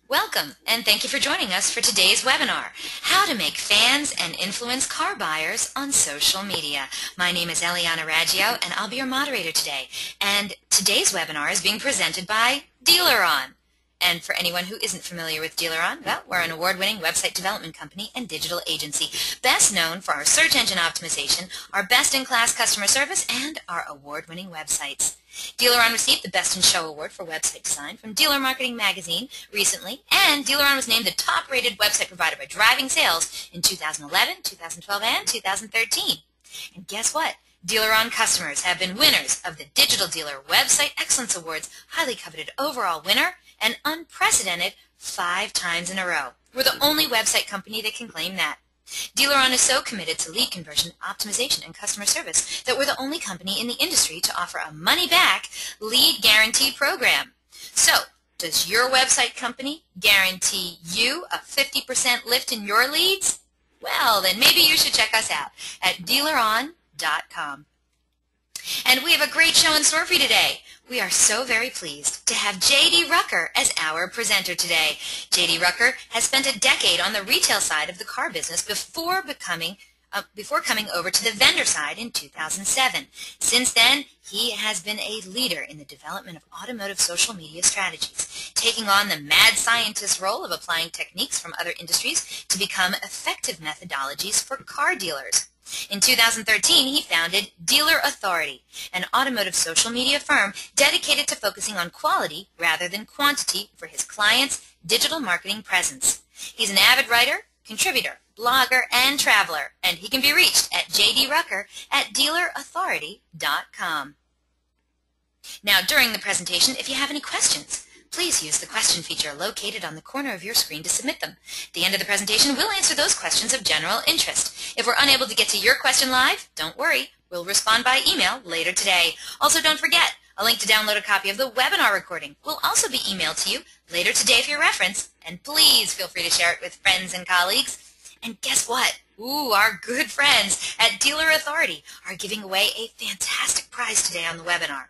Welcome, and thank you for joining us for today's webinar, How to Make Fans and Influence Car Buyers on Social Media. My name is Eliana Raggio, and I'll be your moderator today. And today's webinar is being presented by Dealeron. And for anyone who isn't familiar with Dealeron, well, we're an award-winning website development company and digital agency, best known for our search engine optimization, our best-in-class customer service, and our award-winning websites. Dealeron received the Best in Show Award for website design from Dealer Marketing Magazine recently, and Dealeron was named the top-rated website provider by Driving Sales in 2011, 2012, and 2013. And guess what? Dealeron customers have been winners of the Digital Dealer Website Excellence Awards, highly coveted overall winner, and unprecedented 5 times in a row. We're the only website company that can claim that. Dealeron is so committed to lead conversion, optimization, and customer service that we're the only company in the industry to offer a money-back lead guarantee program. So, does your website company guarantee you a 50% lift in your leads? Well, then maybe you should check us out at Dealeron.com. And we have a great show in store for you today. We are so very pleased to have J.D. Rucker as our presenter today. J.D. Rucker has spent a decade on the retail side of the car business before coming over to the vendor side in 2007. Since then, he has been a leader in the development of automotive social media strategies, taking on the mad scientist role of applying techniques from other industries to become effective methodologies for car dealers. In 2013, he founded Dealer Authority, an automotive social media firm dedicated to focusing on quality rather than quantity for his clients' digital marketing presence. He's an avid writer, contributor, blogger, and traveler, and he can be reached at jdrucker@dealerauthority.com. Now, during the presentation, if you have any questions, please use the question feature located on the corner of your screen to submit them. At the end of the presentation, we'll answer those questions of general interest. If we're unable to get to your question live, don't worry. We'll respond by email later today. Also, don't forget, a link to download a copy of the webinar recording will also be emailed to you later today for your reference. And please feel free to share it with friends and colleagues. And guess what? Our good friends at Dealer Authority are giving away a fantastic prize today on the webinar.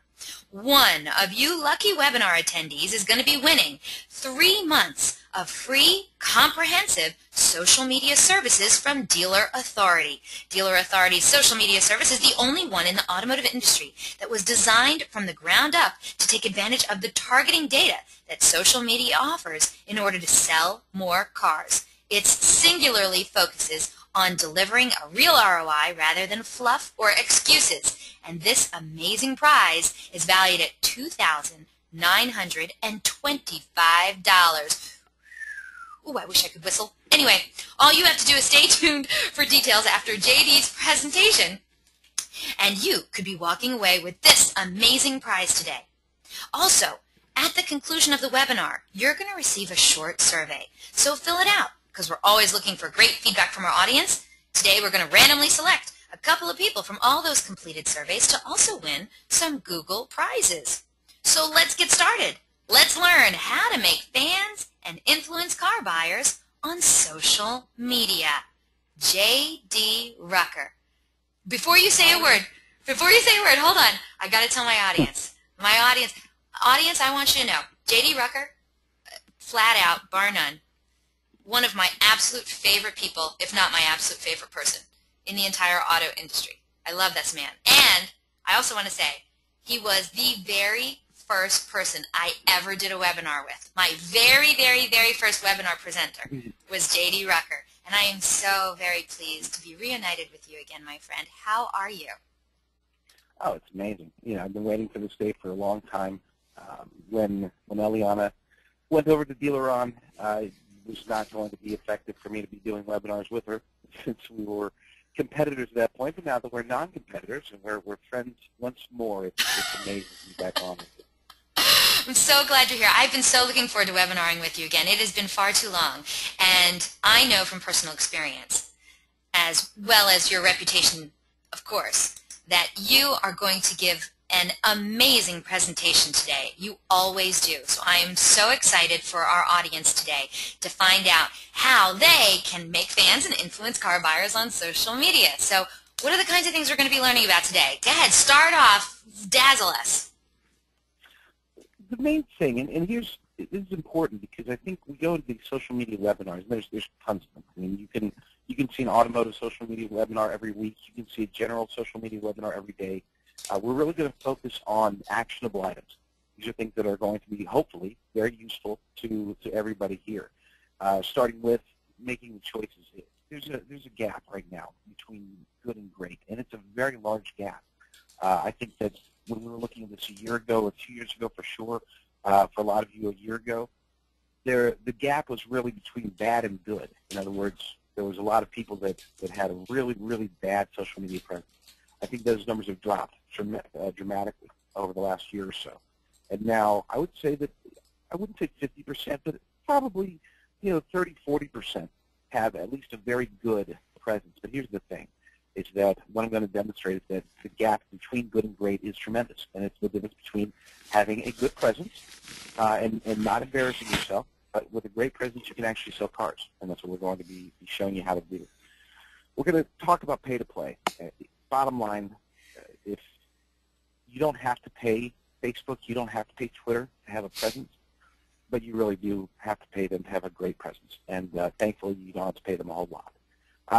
One of you lucky webinar attendees is going to be winning 3 months of free, comprehensive social media services from Dealer Authority. Dealer Authority's social media service is the only one in the automotive industry that was designed from the ground up to take advantage of the targeting data that social media offers in order to sell more cars. It singularly focuses on delivering a real ROI rather than fluff or excuses. And this amazing prize is valued at $2,925. Ooh, I wish I could whistle. Anyway, all you have to do is stay tuned for details after JD's presentation, and you could be walking away with this amazing prize today. Also, at the conclusion of the webinar, you're going to receive a short survey, so fill it out, because we're always looking for great feedback from our audience. Today, we're going to randomly select a couple of people from all those completed surveys to also win some Google prizes. So let's get started. Let's learn how to make fans and influence car buyers on social media. J.D. Rucker. Before you say a word, hold on. I got to tell my audience. Audience, I want you to know, J.D. Rucker, flat out, bar none, one of my absolute favorite people, if not my absolute favorite person in the entire auto industry. I love this man. And I also want to say, he was the very first person I ever did a webinar with. My very, very, very first webinar presenter was J.D. Rucker. And I am so very pleased to be reunited with you again, my friend. How are you? Oh, it's amazing. I've been waiting for this day for a long time. When Eliana went over to Dealeron, it was not going to be effective for me to be doing webinars with her since we were competitors at that point. But now that we're non-competitors and we're friends once more, it's amazing to be back on with you. I'm so glad you're here. I've been so looking forward to webinaring with you again. It has been far too long. And I know from personal experience, as well as your reputation, of course, that you are going to give an amazing presentation today. You always do. So I am so excited for our audience today to find out how they can make fans and influence car buyers on social media. So what are the kinds of things we're going to be learning about today? Go ahead, start off, dazzle us. The main thing, and here's this is important because I think we go into these social media webinars, and there's tons of them. I mean, you can see an automotive social media webinar every week. You can see a general social media webinar every day. We're really going to focus on actionable items. These are things that are going to be, hopefully, very useful to everybody here. Starting with making the choices. There's a gap right now between good and great, and it's a very large gap. I think that when we were looking at this a year ago or 2 years ago for sure, for a lot of you a year ago, the gap was really between bad and good. In other words, there was a lot of people that had a really, really bad social media presence. I think those numbers have dropped dramatically over the last year or so. And now I would say that, I wouldn't say 50%, but probably 30, 40% have at least a very good presence. But here's the thing, is that what I'm going to demonstrate is that the gap between good and great is tremendous. And it's the difference between having a good presence and not embarrassing yourself, but with a great presence you can actually sell cars. And that's what we're going to be showing you how to do. We're going to talk about pay-to-play. Bottom line, if you don't have to pay Facebook, you don't have to pay Twitter to have a presence, but you really do have to pay them to have a great presence. And thankfully, you don't have to pay them a whole lot.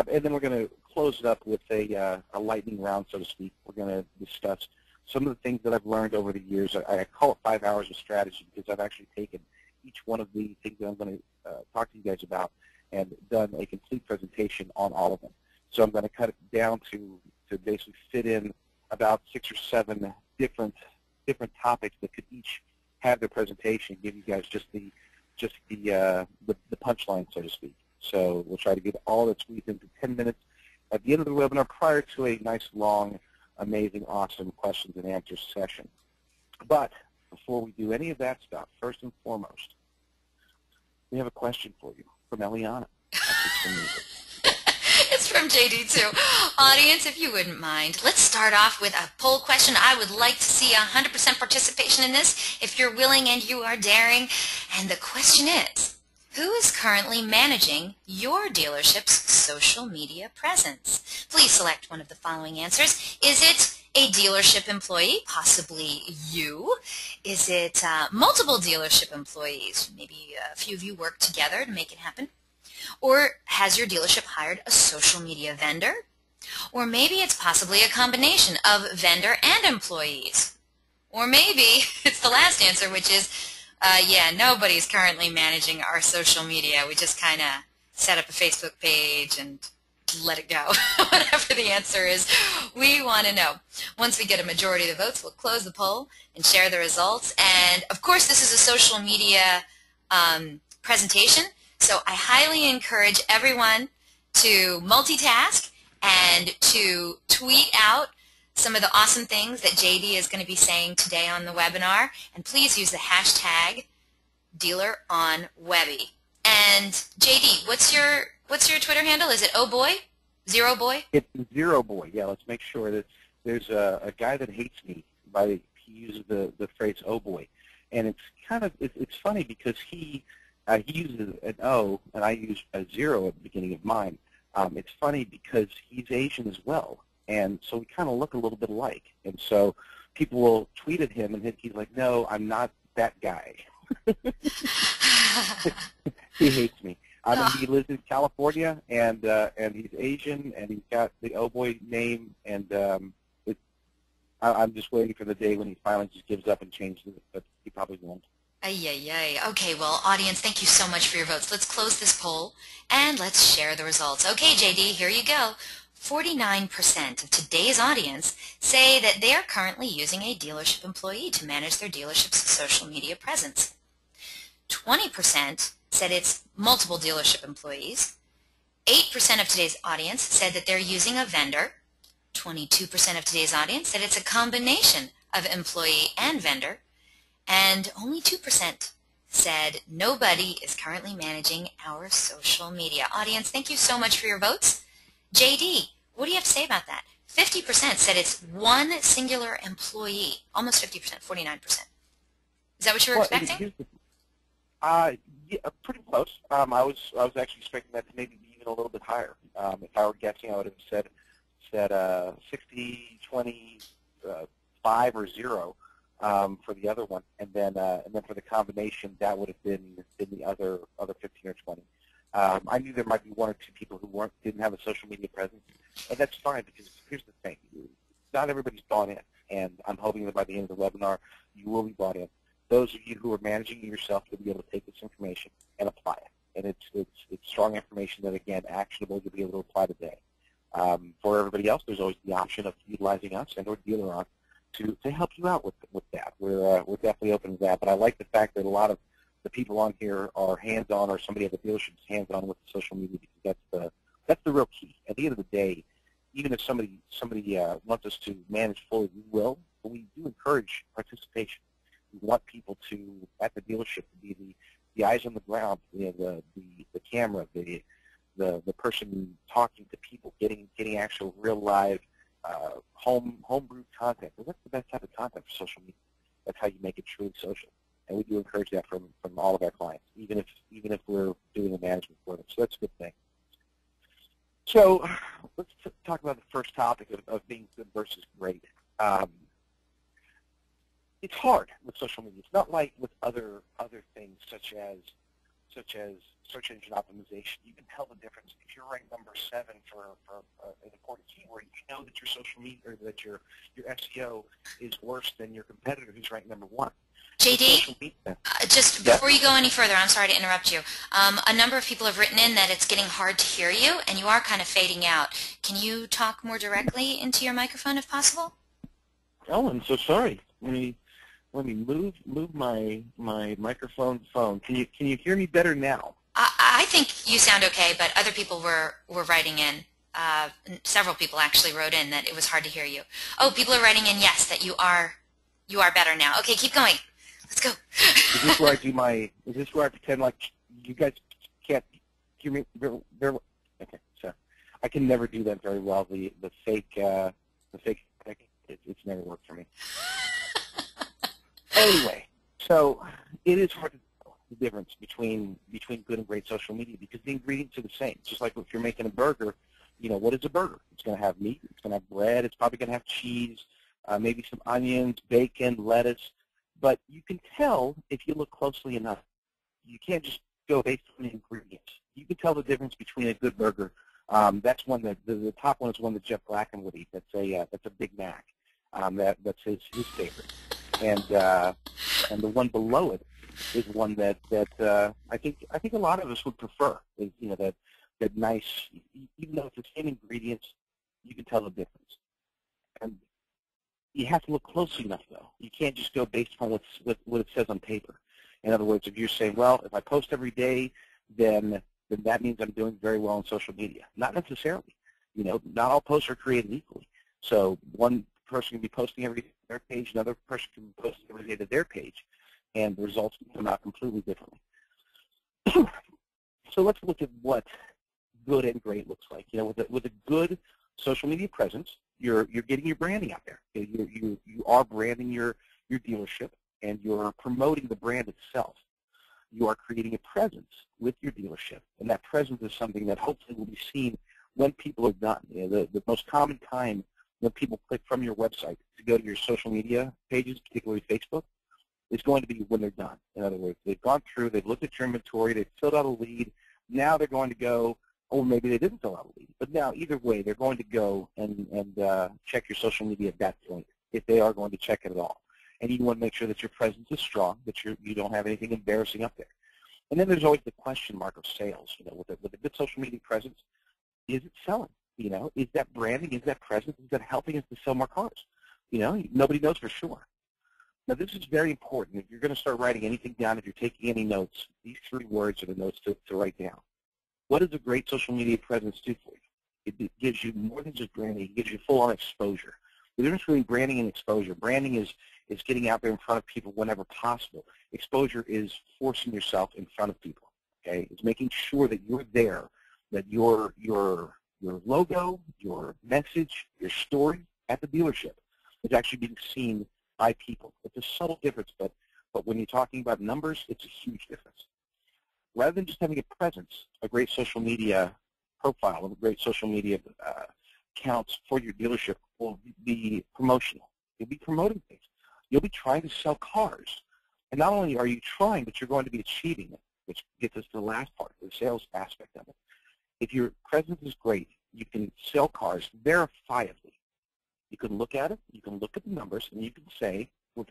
And then we're going to close it up with a lightning round, so to speak. We're going to discuss some of the things that I've learned over the years. I call it 5 hours of strategy because I've actually taken each one of the things that I'm going to talk to you guys about and done a complete presentation on all of them. So I'm going to cut it down to basically fit in about 6 or 7 different topics that could each have their presentation, give you guys just the punchline, so to speak. So we'll try to get all that squeezed into 10 minutes at the end of the webinar prior to a nice, long, amazing, awesome questions and answers session. But before we do any of that stuff, first and foremost, we have a question for you from Eliana. It's from JD too. Audience, if you wouldn't mind, let's start off with a poll question. I would like to see 100% participation in this if you're willing and you are daring. And the question is, who is currently managing your dealership's social media presence? Please select one of the following answers. Is it a dealership employee, possibly you? Is it multiple dealership employees? Maybe a few of you work together to make it happen. Or has your dealership hired a social media vendor? Or maybe it's possibly a combination of vendor and employees. Or maybe it's the last answer, which is, yeah, nobody's currently managing our social media. We just kind of set up a Facebook page and let it go. Whatever the answer is, we want to know. Once we get a majority of the votes, we'll close the poll and share the results. And, of course, this is a social media presentation. So I highly encourage everyone to multitask and to tweet out some of the awesome things that JD is going to be saying today on the webinar. And please use the hashtag DealerOnWebby. And JD, what's your Twitter handle? Is it Oh Boy? Zero Boy? It's Zero Boy. Yeah, let's make sure that there's a guy that hates me. He uses the phrase Oh Boy. And it's funny because he uses an O, and I use a 0 at the beginning of mine. It's funny because he's Asian as well, and so we kind of look a little bit alike. And so people will tweet at him, and he's like, no, I'm not that guy. He hates me. He lives in California, and he's Asian, and he's got the Oh Boy name, and I'm just waiting for the day when he finally just gives up and changes it, but he probably won't. Okay, well, audience, thank you so much for your votes. Let's close this poll, and let's share the results. Okay, JD, here you go. 49% of today's audience say that they are currently using a dealership employee to manage their dealership's social media presence. 20% said it's multiple dealership employees. 8% of today's audience said that they're using a vendor. 22% of today's audience said it's a combination of employee and vendor. And only 2% said nobody is currently managing our social media. Audience, thank you so much for your votes. JD, what do you have to say about that? 50% said it's one singular employee. Almost 50%, 49%. Is that what you were expecting? Yeah, pretty close. I was actually expecting that to maybe be even a little bit higher. If I were guessing, I would have said 60, 20, 5, or 0. for the other one, and then for the combination, that would have been the other 15 or 20. I knew there might be one or two people who didn't have a social media presence, and that's fine because here's the thing: not everybody's bought in, and I'm hoping that by the end of the webinar, you will be bought in. Those of you who are managing it yourself, you'll be able to take this information and apply it, and it's strong information that, again, actionable. You'll be able to apply today. For everybody else, there's always the option of utilizing us and or DealerOn to help you out with that. We're definitely open to that. But I like the fact that a lot of the people on here are hands-on, or somebody at the dealership is hands-on with the social media, because that's the real key. At the end of the day, even if somebody wants us to manage fully, we will. But we do encourage participation. We want people to, at the dealership, to be the eyes on the ground, the camera, the person talking to people, getting actual real live homebrewed content. Well, that's the best type of content for social media. That's how you make it truly social. And we do encourage that from all of our clients, even if we're doing the management for them. So that's a good thing. So let's talk about the first topic of being good versus great. It's hard with social media. It's not like with other things such as search engine optimization. You can tell the difference. If you're ranked number 7 for an important keyword, you know that your social media, or that your SEO is worse than your competitor who's ranked number 1. JD, just before you go any further, I'm sorry to interrupt you. A number of people have written in that it's getting hard to hear you, and you are kind of fading out. Can you talk more directly into your microphone if possible? Oh, I'm so sorry. Let me move my microphone phone. Can you hear me better now? I think you sound okay, but other people were writing in. Several people actually wrote in that it was hard to hear you. Oh, people are writing in, yes, that you are better now. Okay, keep going. Let's go. Is this where I do is this where I pretend like you guys can't hear me very well? Okay, so I can never do that very well. The fake, it's never worked for me. Anyway, so it is hard to tell the difference between good and great social media, because the ingredients are the same. Just like if you're making a burger, what is a burger? It's going to have meat, it's going to have bread, it's probably going to have cheese, maybe some onions, bacon, lettuce. But you can tell if you look closely enough. You can't just go based on the ingredients. You can tell the difference between a good burger. That's one that the top one is one that Jeff Blacken would eat. That's a Big Mac. That's his favorite. And the one below it is one that I think a lot of us would prefer. Is that nice, even though it's the same ingredients, you can tell the difference. And you have to look closely enough, though. You can't just go based on what it says on paper. In other words, if you're saying, well, if I post every day, then that means I'm doing very well on social media. Not necessarily. Not all posts are created equally. So one person can be posting every day to their page, another person can be posting every day to their page, and the results can come out completely differently. So let's look at what good and great looks like. With a good social media presence, you're getting your branding out there. You are branding your dealership, and you're promoting the brand itself. You are creating a presence with your dealership, and that presence is something that hopefully will be seen when people are done. The most common time when people click from your website to go to your social media pages, particularly Facebook, is going to be when they're done. In other words, they've gone through, they've looked at your inventory, they've filled out a lead. Now they're going to go, or maybe they didn't fill out a lead, but now either way, they're going to go and check your social media at that point, if they are going to check it at all. And you want to make sure that your presence is strong, that you don't have anything embarrassing up there. And then there's always the question mark of sales. With a good social media presence, is it selling? Is that branding, is that presence, is that helping us to sell more cars? Nobody knows for sure. Now, this is very important. If you're going to start writing anything down, if you're taking any notes, these 3 words are the notes to write down. What does a great social media presence do for you? It gives you more than just branding. It gives you full-on exposure. The difference between branding and exposure: branding is getting out there in front of people whenever possible. Exposure is forcing yourself in front of people. Okay, it's making sure that you're there, that your logo, your message, your story at the dealership is actually being seen by people. It's a subtle difference, but when you're talking about numbers, it's a huge difference. Rather than just having a presence, a great social media profile, a great social media accounts for your dealership will be promotional. You'll be promoting things. You'll be trying to sell cars. And not only are you trying, but you're going to be achieving it, which gets us to the last part, the sales aspect of it. If your presence is great, you can sell cars verifiably. You can look at it, you can look at the numbers, and you can say with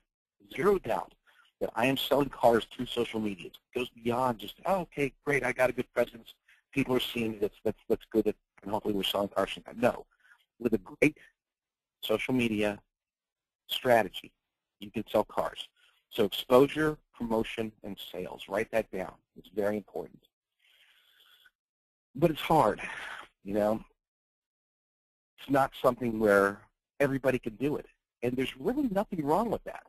zero doubt that I am selling cars through social media. It goes beyond just, oh, okay, great, I got a good presence. People are seeing me. That's good, and hopefully we're selling cars. No. With a great social media strategy, you can sell cars. So exposure, promotion, and sales. Write that down. It's very important. But it's hard, you know. It's not something where everybody can do it. And there's really nothing wrong with that,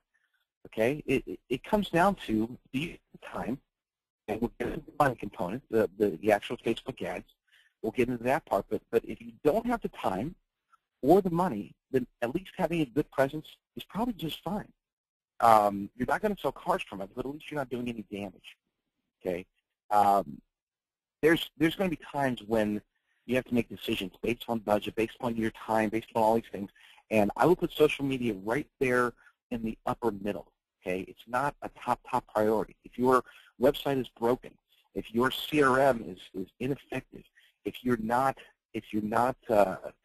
okay? It comes down to, do you have time? And we'll get into the money component, the actual Facebook ads. We'll get into that part. But if you don't have the time or the money, then at least having a good presence is probably just fine. You're not going to sell cars from it, but at least you're not doing any damage, okay? There's going to be times when you have to make decisions based on budget, based on your time, based on all these things, and I will put social media right there in the upper middle, okay? It's not a top priority. If your website is broken, if your CRM is ineffective, if you're not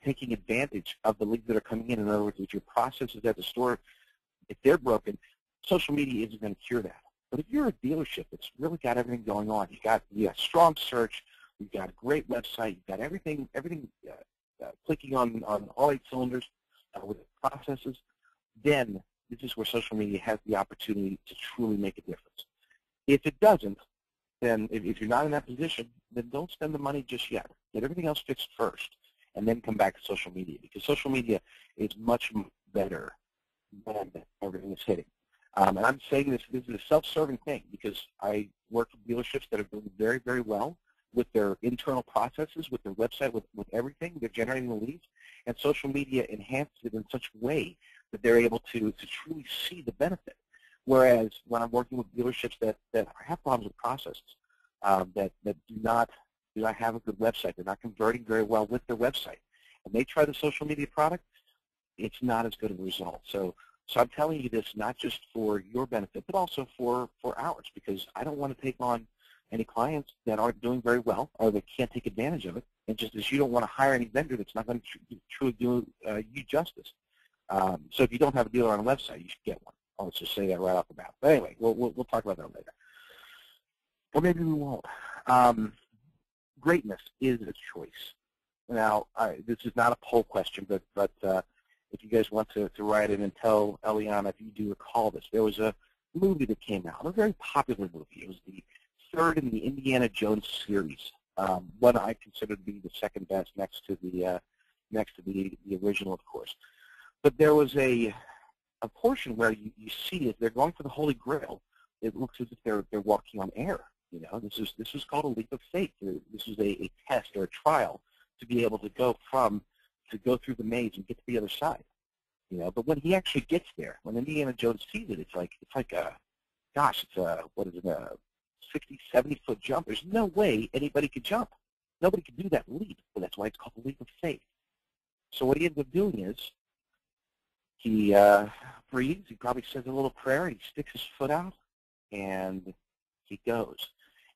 taking advantage of the leads that are coming in other words, if your processes at the store, if they're broken, social media isn't going to cure that. But if you're a dealership that's really got everything going on, you got strong search, you've got a great website, you've got everything clicking on all 8 cylinders with processes, then this is where social media has the opportunity to truly make a difference. If it doesn't, then if you're not in that position, then don't spend the money just yet. Get everything else fixed first, and then come back to social media, because social media is much better than everything is hitting. And I'm saying this is a self-serving thing, because I work with dealerships that are doing very, very well with their internal processes, with their website, with everything. They're generating the leads, and social media enhances it in such a way that they're able to truly see the benefit. Whereas when I'm working with dealerships that have problems with processes, that do not have a good website, they're not converting very well with their website, and they try the social media product, it's not as good of a result. So I'm telling you this not just for your benefit, but also for ours, because I don't want to take on any clients that aren't doing very well or that can't take advantage of it, and just as you don't want to hire any vendor that's not going to truly do you justice. So if you don't have a dealer on a website, you should get one. I'll just say that right off the bat. But anyway, we'll talk about that later. Or maybe we won't. Greatness is a choice. Now, this is not a poll question, but if you guys want to write it and tell Eliana if you do recall this, there was a movie that came out, a very popular movie. It was the 3rd in the Indiana Jones series, one I consider to be the second best, next to the original, of course. But there was a portion where you see as they're going for the Holy Grail, it looks as if they're walking on air. You know, this is called a leap of faith. This is a test or a trial to be able to go through the maze and get to the other side. You know, but when he actually gets there, when Indiana Jones sees it, it's like a 60, 70-foot jump. There's no way anybody could jump. Nobody could do that leap. But that's why it's called the leap of faith. So what he ends up doing is he breathes. He probably says a little prayer. He sticks his foot out, and he goes.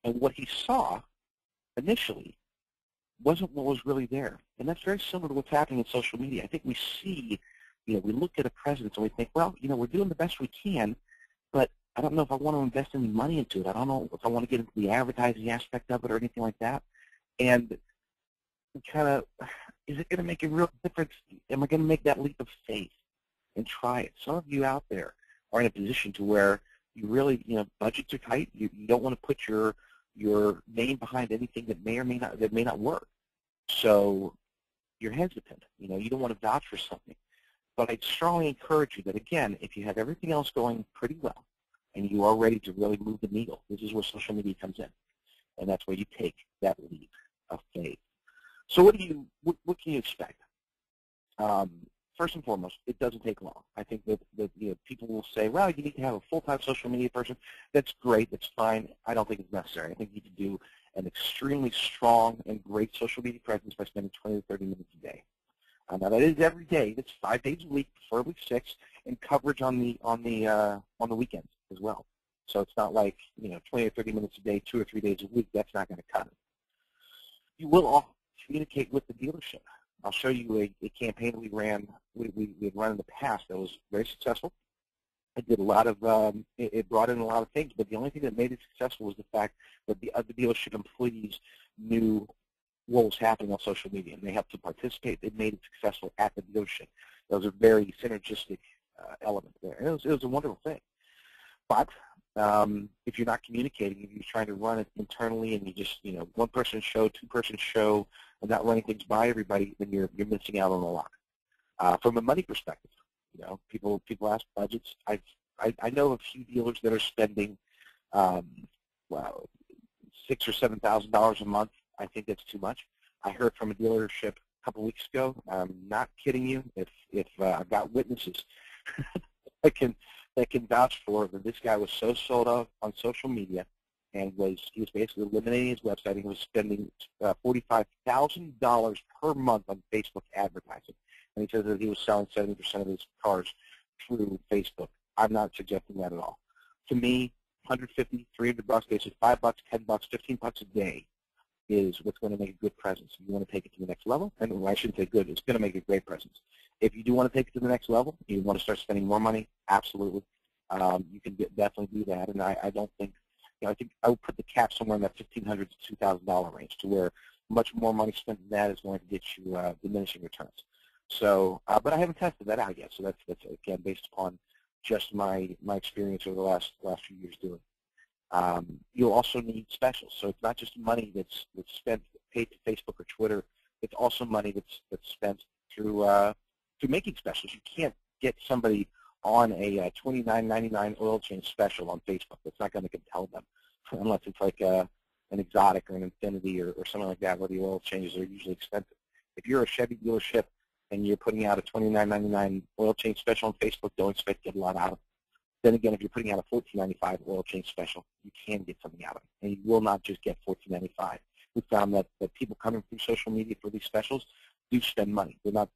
And what he saw initially wasn't what was really there. And that's very similar to what's happening in social media. I think we see, we look at a presence and we think, well, we're doing the best we can, but I don't know if I want to invest any money into it. I don't know if I want to get into the advertising aspect of it or anything like that. And kind of, is it going to make a real difference? Am I going to make that leap of faith and try it? Some of you out there are in a position to where you really, budgets are tight. You don't want to put your name behind anything that may not work. So you're hesitant. You don't want to vouch for something. But I'd strongly encourage you that, again, if you have everything else going pretty well and you are ready to really move the needle, this is where social media comes in. And that's where you take that leap of faith. So what can you expect? First and foremost, it doesn't take long. I think that people will say, well, you need to have a full-time social media person. That's great. That's fine. I don't think it's necessary. I think you need to do an extremely strong and great social media presence by spending 20 to 30 minutes a day. Now, that is every day. That's 5 days a week, preferably 6. and coverage on the weekends as well. So it's not like 20 or 30 minutes a day, 2 or 3 days a week. That's not going to cut it. You will also communicate with the dealership. I'll show you a campaign we ran. We had run in the past that was very successful. It did a lot of it brought in a lot of things, but the only thing that made it successful was the fact that the other dealership employees knew what was happening on social media, and they helped to participate. They made it successful at the dealership. That was a very synergistic element there. And it was a wonderful thing. But if you're not communicating, if you're trying to run it internally, and you just one person show, two-person show, and not running things by everybody, then you're missing out on a lot. From a money perspective, people ask budgets. I know a few dealers that are spending $6,000 or $7,000 a month. I think that's too much. I heard from a dealership a couple weeks ago. I'm not kidding you. If I've got witnesses that can vouch for that, this guy was so sold out on social media, and he was basically eliminating his website. He was spending $45,000 per month on Facebook advertising, and he says that he was selling 70% of his cars through Facebook. I'm not suggesting that at all. To me, $150, $300, basically $5, $10, $15 a day is what's going to make a good presence. If you want to take it to the next level, and I shouldn't say good, it's going to make a great presence. If you do want to take it to the next level, you want to start spending more money, absolutely. You can definitely do that, and I don't think, I think I would put the cap somewhere in that $1,500 to $2,000 range, to where much more money spent than that is going to get you diminishing returns. So, but I haven't tested that out yet, so that's again based upon just my experience over the last few years doing. You'll also need specials, so it's not just money that's spent paid to Facebook or Twitter. It's also money that's spent through making specials. You can't get somebody on a $29.99 oil change special on Facebook. That's not going to compel them, unless it's like an Exotic or an Infinity or something like that, where the oil changes are usually expensive. If you're a Chevy dealership and you're putting out a $29.99 oil change special on Facebook, don't expect to get a lot out of it. Then again, if you're putting out a $14.95 oil change special, you can get something out of it, and you will not just get $14.95. We found that people coming through social media for these specials do spend money. They're not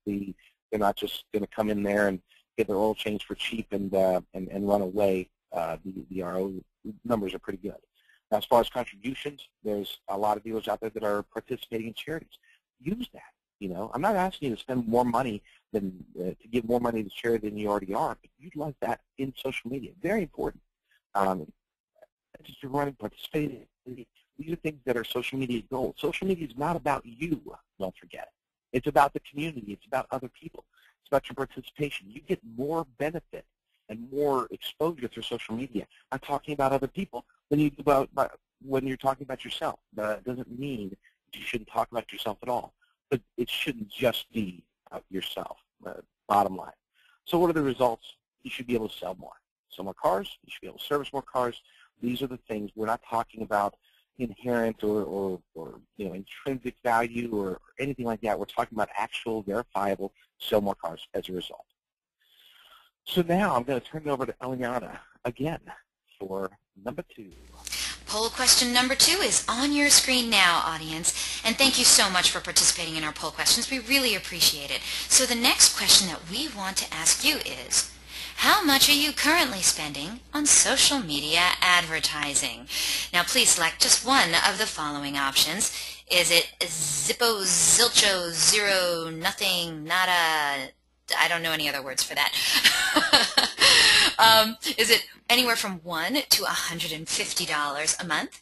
just going to come in there and get their oil change for cheap and run away. The RO numbers are pretty good. Now, as far as contributions, there's a lot of dealers out there that are participating in charities. Use that. I'm not asking you to spend more money than to give more money to charity than you already are, but utilize that in social media. Very important. Just running, participating. These are things that are social media gold. Social media is not about you. Don't forget it. It's about the community. It's about other people. It's about your participation. You get more benefit and more exposure through social media by talking about other people than you do about when you're talking about yourself. That doesn't mean you shouldn't talk about yourself at all, but it shouldn't just be about yourself, bottom line. So what are the results? You should be able to sell more. Sell more cars. You should be able to service more cars. These are the things. We're not talking about inherent or intrinsic value or anything like that. We're talking about actual, verifiable, sell more cars as a result. So now I'm going to turn it over to Eliana again for number 2. Poll question number 2 is on your screen now, audience. And thank you so much for participating in our poll questions. We really appreciate it. So the next question that we want to ask you is, how much are you currently spending on social media advertising? Now please select just one of the following options. Is it Zippo, Zilcho, Zero, Nothing, Nada? I don't know any other words for that. Is it anywhere from $1 to $150 a month?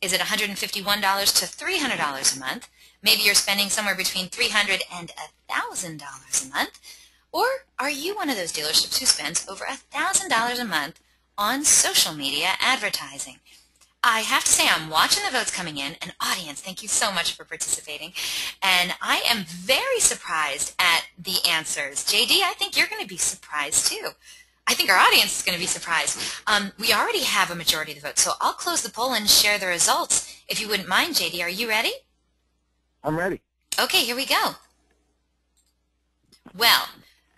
Is it $151 to $300 a month? Maybe you're spending somewhere between $300 and $1,000 a month. Or are you one of those dealerships who spends over $1,000 a month on social media advertising? I have to say I'm watching the votes coming in, and audience, thank you so much for participating. And I am very surprised at the answers. JD, I think you're going to be surprised too. I think our audience is going to be surprised. We already have a majority of the votes, so I'll close the poll and share the results. If you wouldn't mind, JD, are you ready? I'm ready. Okay, here we go. Well,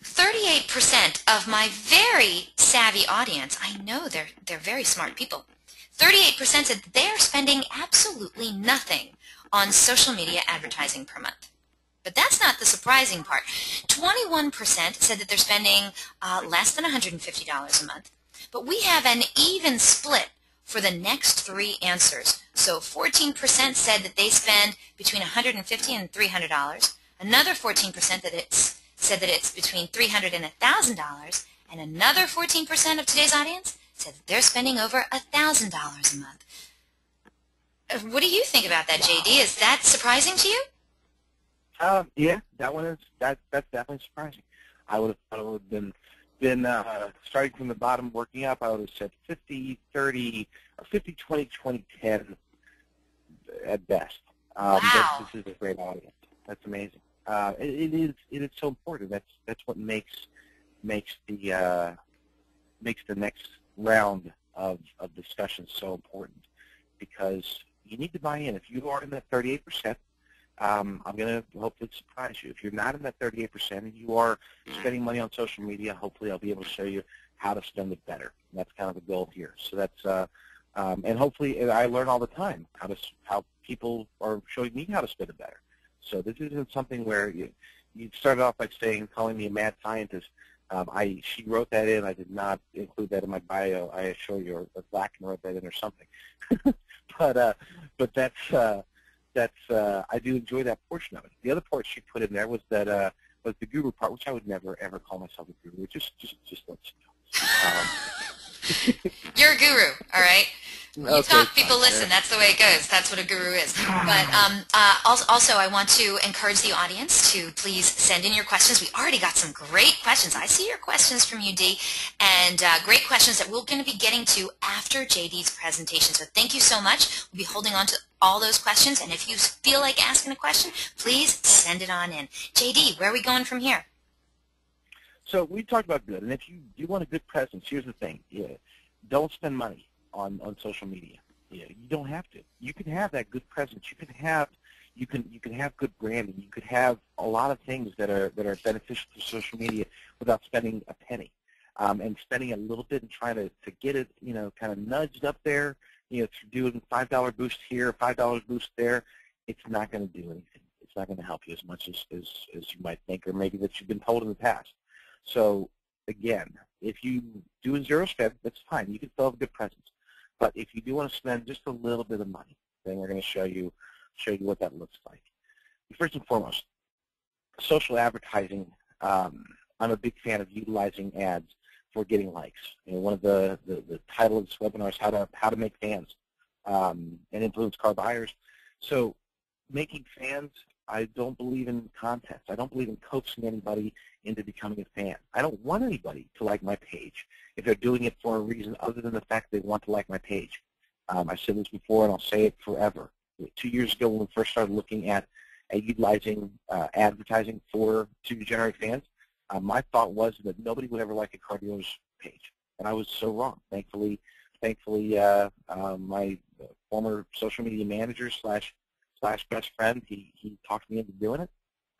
38% of my very savvy audience, I know they're very smart people, 38% said they're spending absolutely nothing on social media advertising per month. But that's not the surprising part. 21% said that they're spending less than $150 a month. But we have an even split for the next three answers. So 14% said that they spend between $150 and $300. Another 14% said that it's between $300 and $1,000. And another 14% of today's audience said that they're spending over $1,000 a month. What do you think about that, JD? Is that surprising to you? Yeah, that's definitely surprising. I would have thought it would have been starting from the bottom, working up. I would have said 50, 30, or 50, 20, 20, 10 at best. Wow. This is a great audience. That's amazing. It is so important. That's what makes the next round of discussion so important, because you need to buy in. If you are in that 38%, I'm going to hopefully surprise you. If you're not in that 38% and you are spending money on social media, hopefully I'll be able to show you how to spend it better. And that's kind of the goal here. So that's and hopefully I learn all the time how people are showing me how to spend it better. So this isn't something where you started off by calling me a mad scientist. She wrote that in. I did not include that in my bio. I assure you, or Black wrote that in or something. But that's I do enjoy that portion of it. The other part she put in there was that was the guru part, which I would never ever call myself a guru. Just let you know. You're a guru, all right? You Okay, talk, people fine. listen. That's the way it goes. That's what a guru is. But also, I want to encourage the audience to please send in your questions. We already got some great questions. I see your questions from you, Dee, and great questions that we're going to be getting to after JD's presentation. So thank you so much. We'll be holding on to all those questions, and if you feel like asking a question, please send it on in. JD, where are we going from here? So we talked about good, and if you want a good presence, here's the thing: don't spend money on social media. You don't have to. You can have that good presence. You can have good branding. You could have a lot of things that are beneficial to social media without spending a penny, and spending a little bit and trying to get it kind of nudged up there. If you're doing $5 boost here, $5 boost there, it's not going to do anything. It's not going to help you as much as you might think, or maybe that you've been told in the past. So again, if you do a zero spend, that's fine. You can still have a good presence. But if you do want to spend just a little bit of money, then we're going to show you what that looks like. First and foremost, social advertising. I'm a big fan of utilizing ads for getting likes. One of the title of this webinar is how to make fans and influence car buyers. So making fans, I don't believe in contests. I don't believe in coaxing anybody into becoming a fan. I don't want anybody to like my page if they're doing it for a reason other than the fact they want to like my page. I've said this before, and I'll say it forever. 2 years ago, when we first started looking at utilizing advertising to generate fans, my thought was that nobody would ever like a car dealer's page, and I was so wrong. Thankfully, my former social media manager slash best friend, he talked me into doing it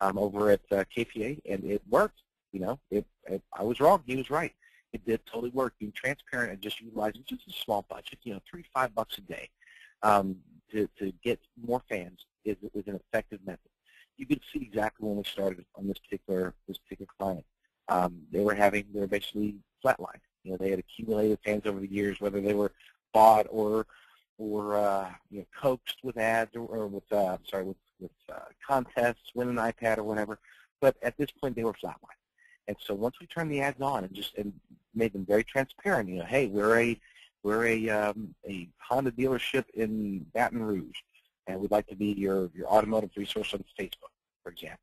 over at KPA, and it worked. I was wrong. He was right. It did totally work. Being transparent and just utilizing just a small budget, $3 to $5 a day, to get more fans is an effective method. You could see exactly when we started on this particular client. They were basically flatlined. They had accumulated fans over the years, whether they were bought or coaxed with ads or with contests, win an iPad or whatever. But at this point, they were flatlined. And so once we turned the ads on and made them very transparent, hey, we're a Honda dealership in Baton Rouge, and we'd like to be your automotive resource on Facebook, for example.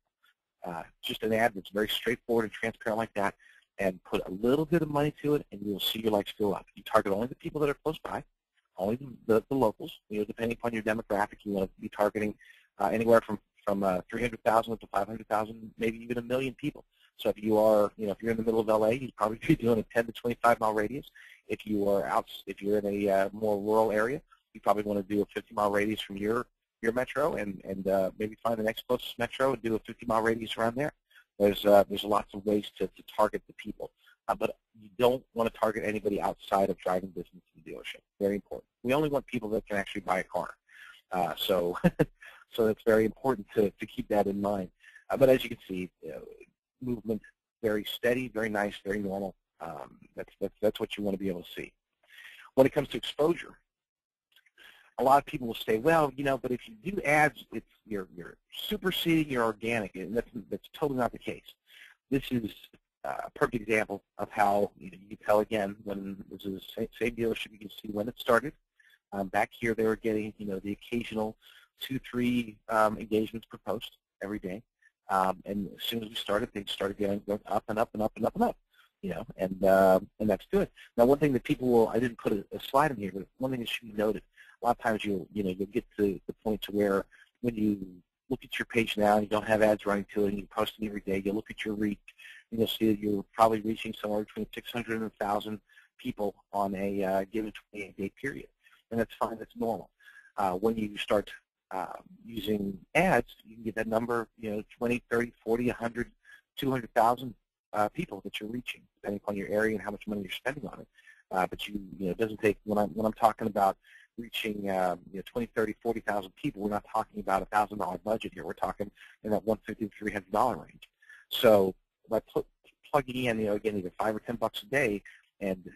Just an ad that's very straightforward and transparent like that, and put a little bit of money to it, and you'll see your likes go up. You target only the people that are close by, only the locals. Depending upon your demographic, you want to be targeting anywhere from 300,000 up to 500,000, maybe even 1 million people. So if you are, if you're in the middle of LA, you'd probably be doing a 10 to 25 mile radius. If you're in a more rural area, you probably want to do a 50-mile radius from your metro, and maybe find the next closest metro and do a 50-mile radius around there. There's lots of ways to target the people, but you don't want to target anybody outside of driving distance to the dealership. Very important. We only want people that can actually buy a car. So that's very important to keep that in mind. But as you can see, movement very steady, very nice, very normal. That's what you want to be able to see. When it comes to exposure, a lot of people will say, well, but if you do ads, you're superseding your organic, and that's totally not the case. This is a perfect example of how you can tell again when this is the same dealership. You can see when it started. Back here, they were getting the occasional 2-3 engagements per post every day, and as soon as we started, they started going up and up and up and up and up. And that's good. Now, one thing that people will, I didn't put a slide in here, but one thing that should be noted, a lot of times you'll get to the point to where when you look at your page now and you don't have ads running to it and you're posting every day, you'll look at your reach and you'll see that you're probably reaching somewhere between 600 and 1,000 people on a given 28-day period. And that's fine, that's normal. When you start using ads, you can get that number, 20, 30, 40, 100, 200,000 people that you're reaching, depending upon your area and how much money you're spending on it. But it doesn't take, when I'm talking about reaching 20, 30, 40,000 people, we're not talking about a $1,000 budget here. We're talking in that $150 to $300 range. So by plugging in, again, either $5 or $10 a day and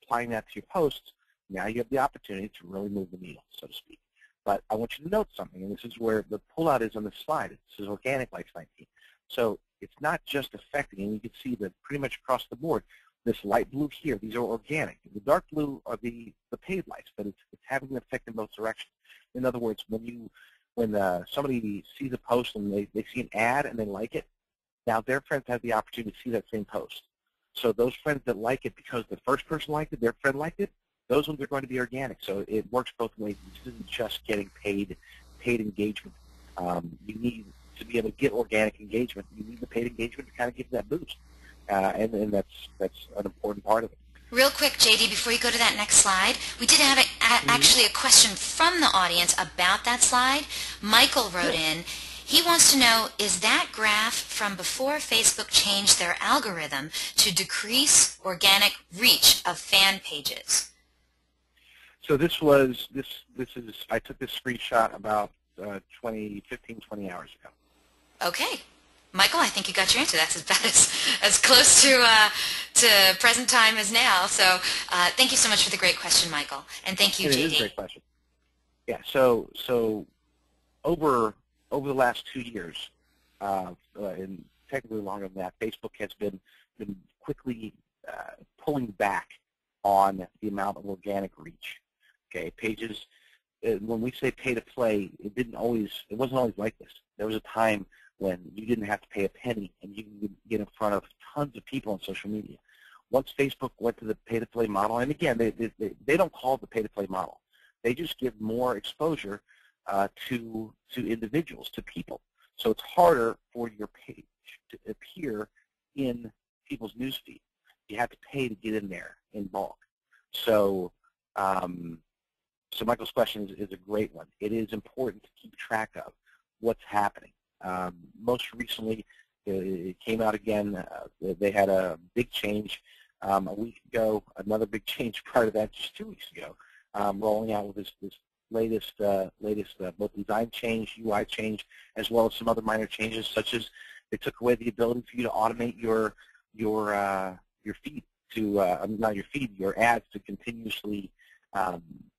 applying that to your posts, now you have the opportunity to really move the needle, so to speak. But I want you to note something, and this is where the pullout is on the slide. It says Organic Lights 19. So it's not just affecting, and you can see that pretty much across the board, this light blue here, these are organic. The dark blue are the paid lights, but it's having an effect in both directions. In other words, when somebody sees a post and they see an ad and they like it, now their friends have the opportunity to see that same post. So those friends that like it because the first person liked it, their friend liked it, those ones are going to be organic. So it works both ways. This isn't just getting paid engagement. You need to be able to get organic engagement. You need the paid engagement to kind of give that boost. And that's an important part of it. Real quick, JD, before you go to that next slide, we did have actually a question from the audience about that slide. Michael wrote in. He wants to know, is that graph from before Facebook changed their algorithm to decrease organic reach of fan pages? So this is I took this screenshot about 20 hours ago. Okay. Michael, I think you got your answer. That's about as close to present time as now. So thank you so much for the great question, Michael. And thank you, JD. It is a great question. Yeah, so over the last 2 years, and technically longer than that, Facebook has been quickly pulling back on the amount of organic reach. Okay, pages, when we say pay to play, it wasn't always like this. There was a time when you didn't have to pay a penny and you could get in front of tons of people on social media. Once Facebook went to the pay-to-play model, and again, they don't call it the pay-to-play model. They just give more exposure to individuals, to people. So it's harder for your page to appear in people's newsfeed. You have to pay to get in there in bulk. So Michael's question is a great one. It is important to keep track of what's happening. Most recently, it came out again. They had a big change a week ago, another big change prior to that just 2 weeks ago, rolling out with this latest both design change, UI change, as well as some other minor changes, such as they took away the ability for you to automate your feed to not your feed, your ads to continuously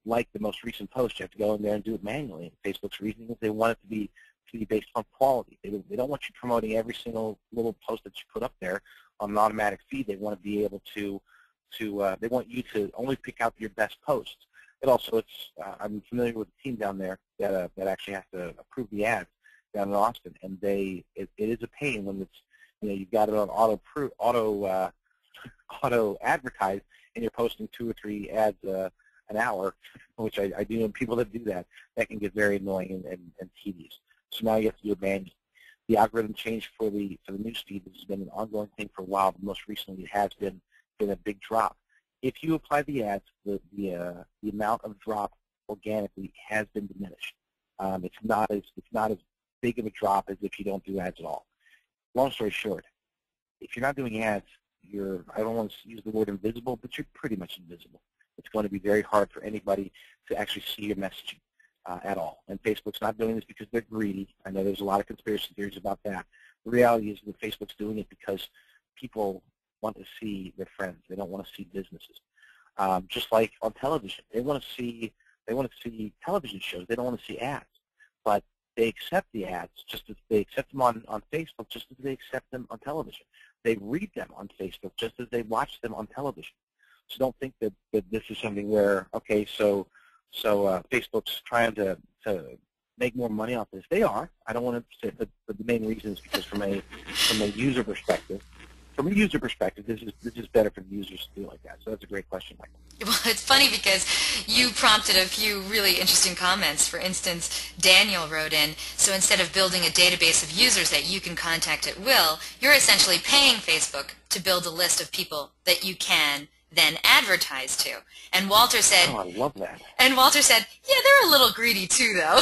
like the most recent post. You have to go in there and do it manually. And Facebook's reasoning is they want it to be based on quality. They don't want you promoting every single little post that you put up there on an automatic feed. They want to be able to they want you to only pick out your best posts. It also, I'm familiar with the team down there that actually has to approve the ads down in Austin, and it is a pain when it's you've got it on auto advertise and you're posting 2 or 3 ads an hour, which I do know people that do that. That can get very annoying and tedious. So now you have to do it manually. The algorithm change for the newsfeed has been an ongoing thing for a while, but most recently it has been a big drop. If you apply the ads, the amount of drop organically has been diminished. It's not as big of a drop as if you don't do ads at all. Long story short, if you're not doing ads, I don't want to use the word invisible, but you're pretty much invisible. It's going to be very hard for anybody to actually see your messaging. at all. And Facebook's not doing this because they're greedy. I know there's a lot of conspiracy theories about that. The reality is that Facebook's doing it because people want to see their friends. They don't want to see businesses. Just like on television, they want to see television shows. They don't want to see ads, but they accept the ads just as they accept them on Facebook, just as they accept them on television. They read them on Facebook just as they watch them on television. So don't think that this is something where, okay, so Facebook's trying to make more money off this. They are. I don't want to say, but the main reason is because from a user perspective, this is better for the users to do like that. So that's a great question, Michael. Well, it's funny because you prompted a few really interesting comments. For instance, Daniel wrote in, so instead of building a database of users that you can contact at will, you're essentially paying Facebook to build a list of people that you can then advertise to. And Walter said, oh, I love that. And Walter said, yeah, they're a little greedy too, though.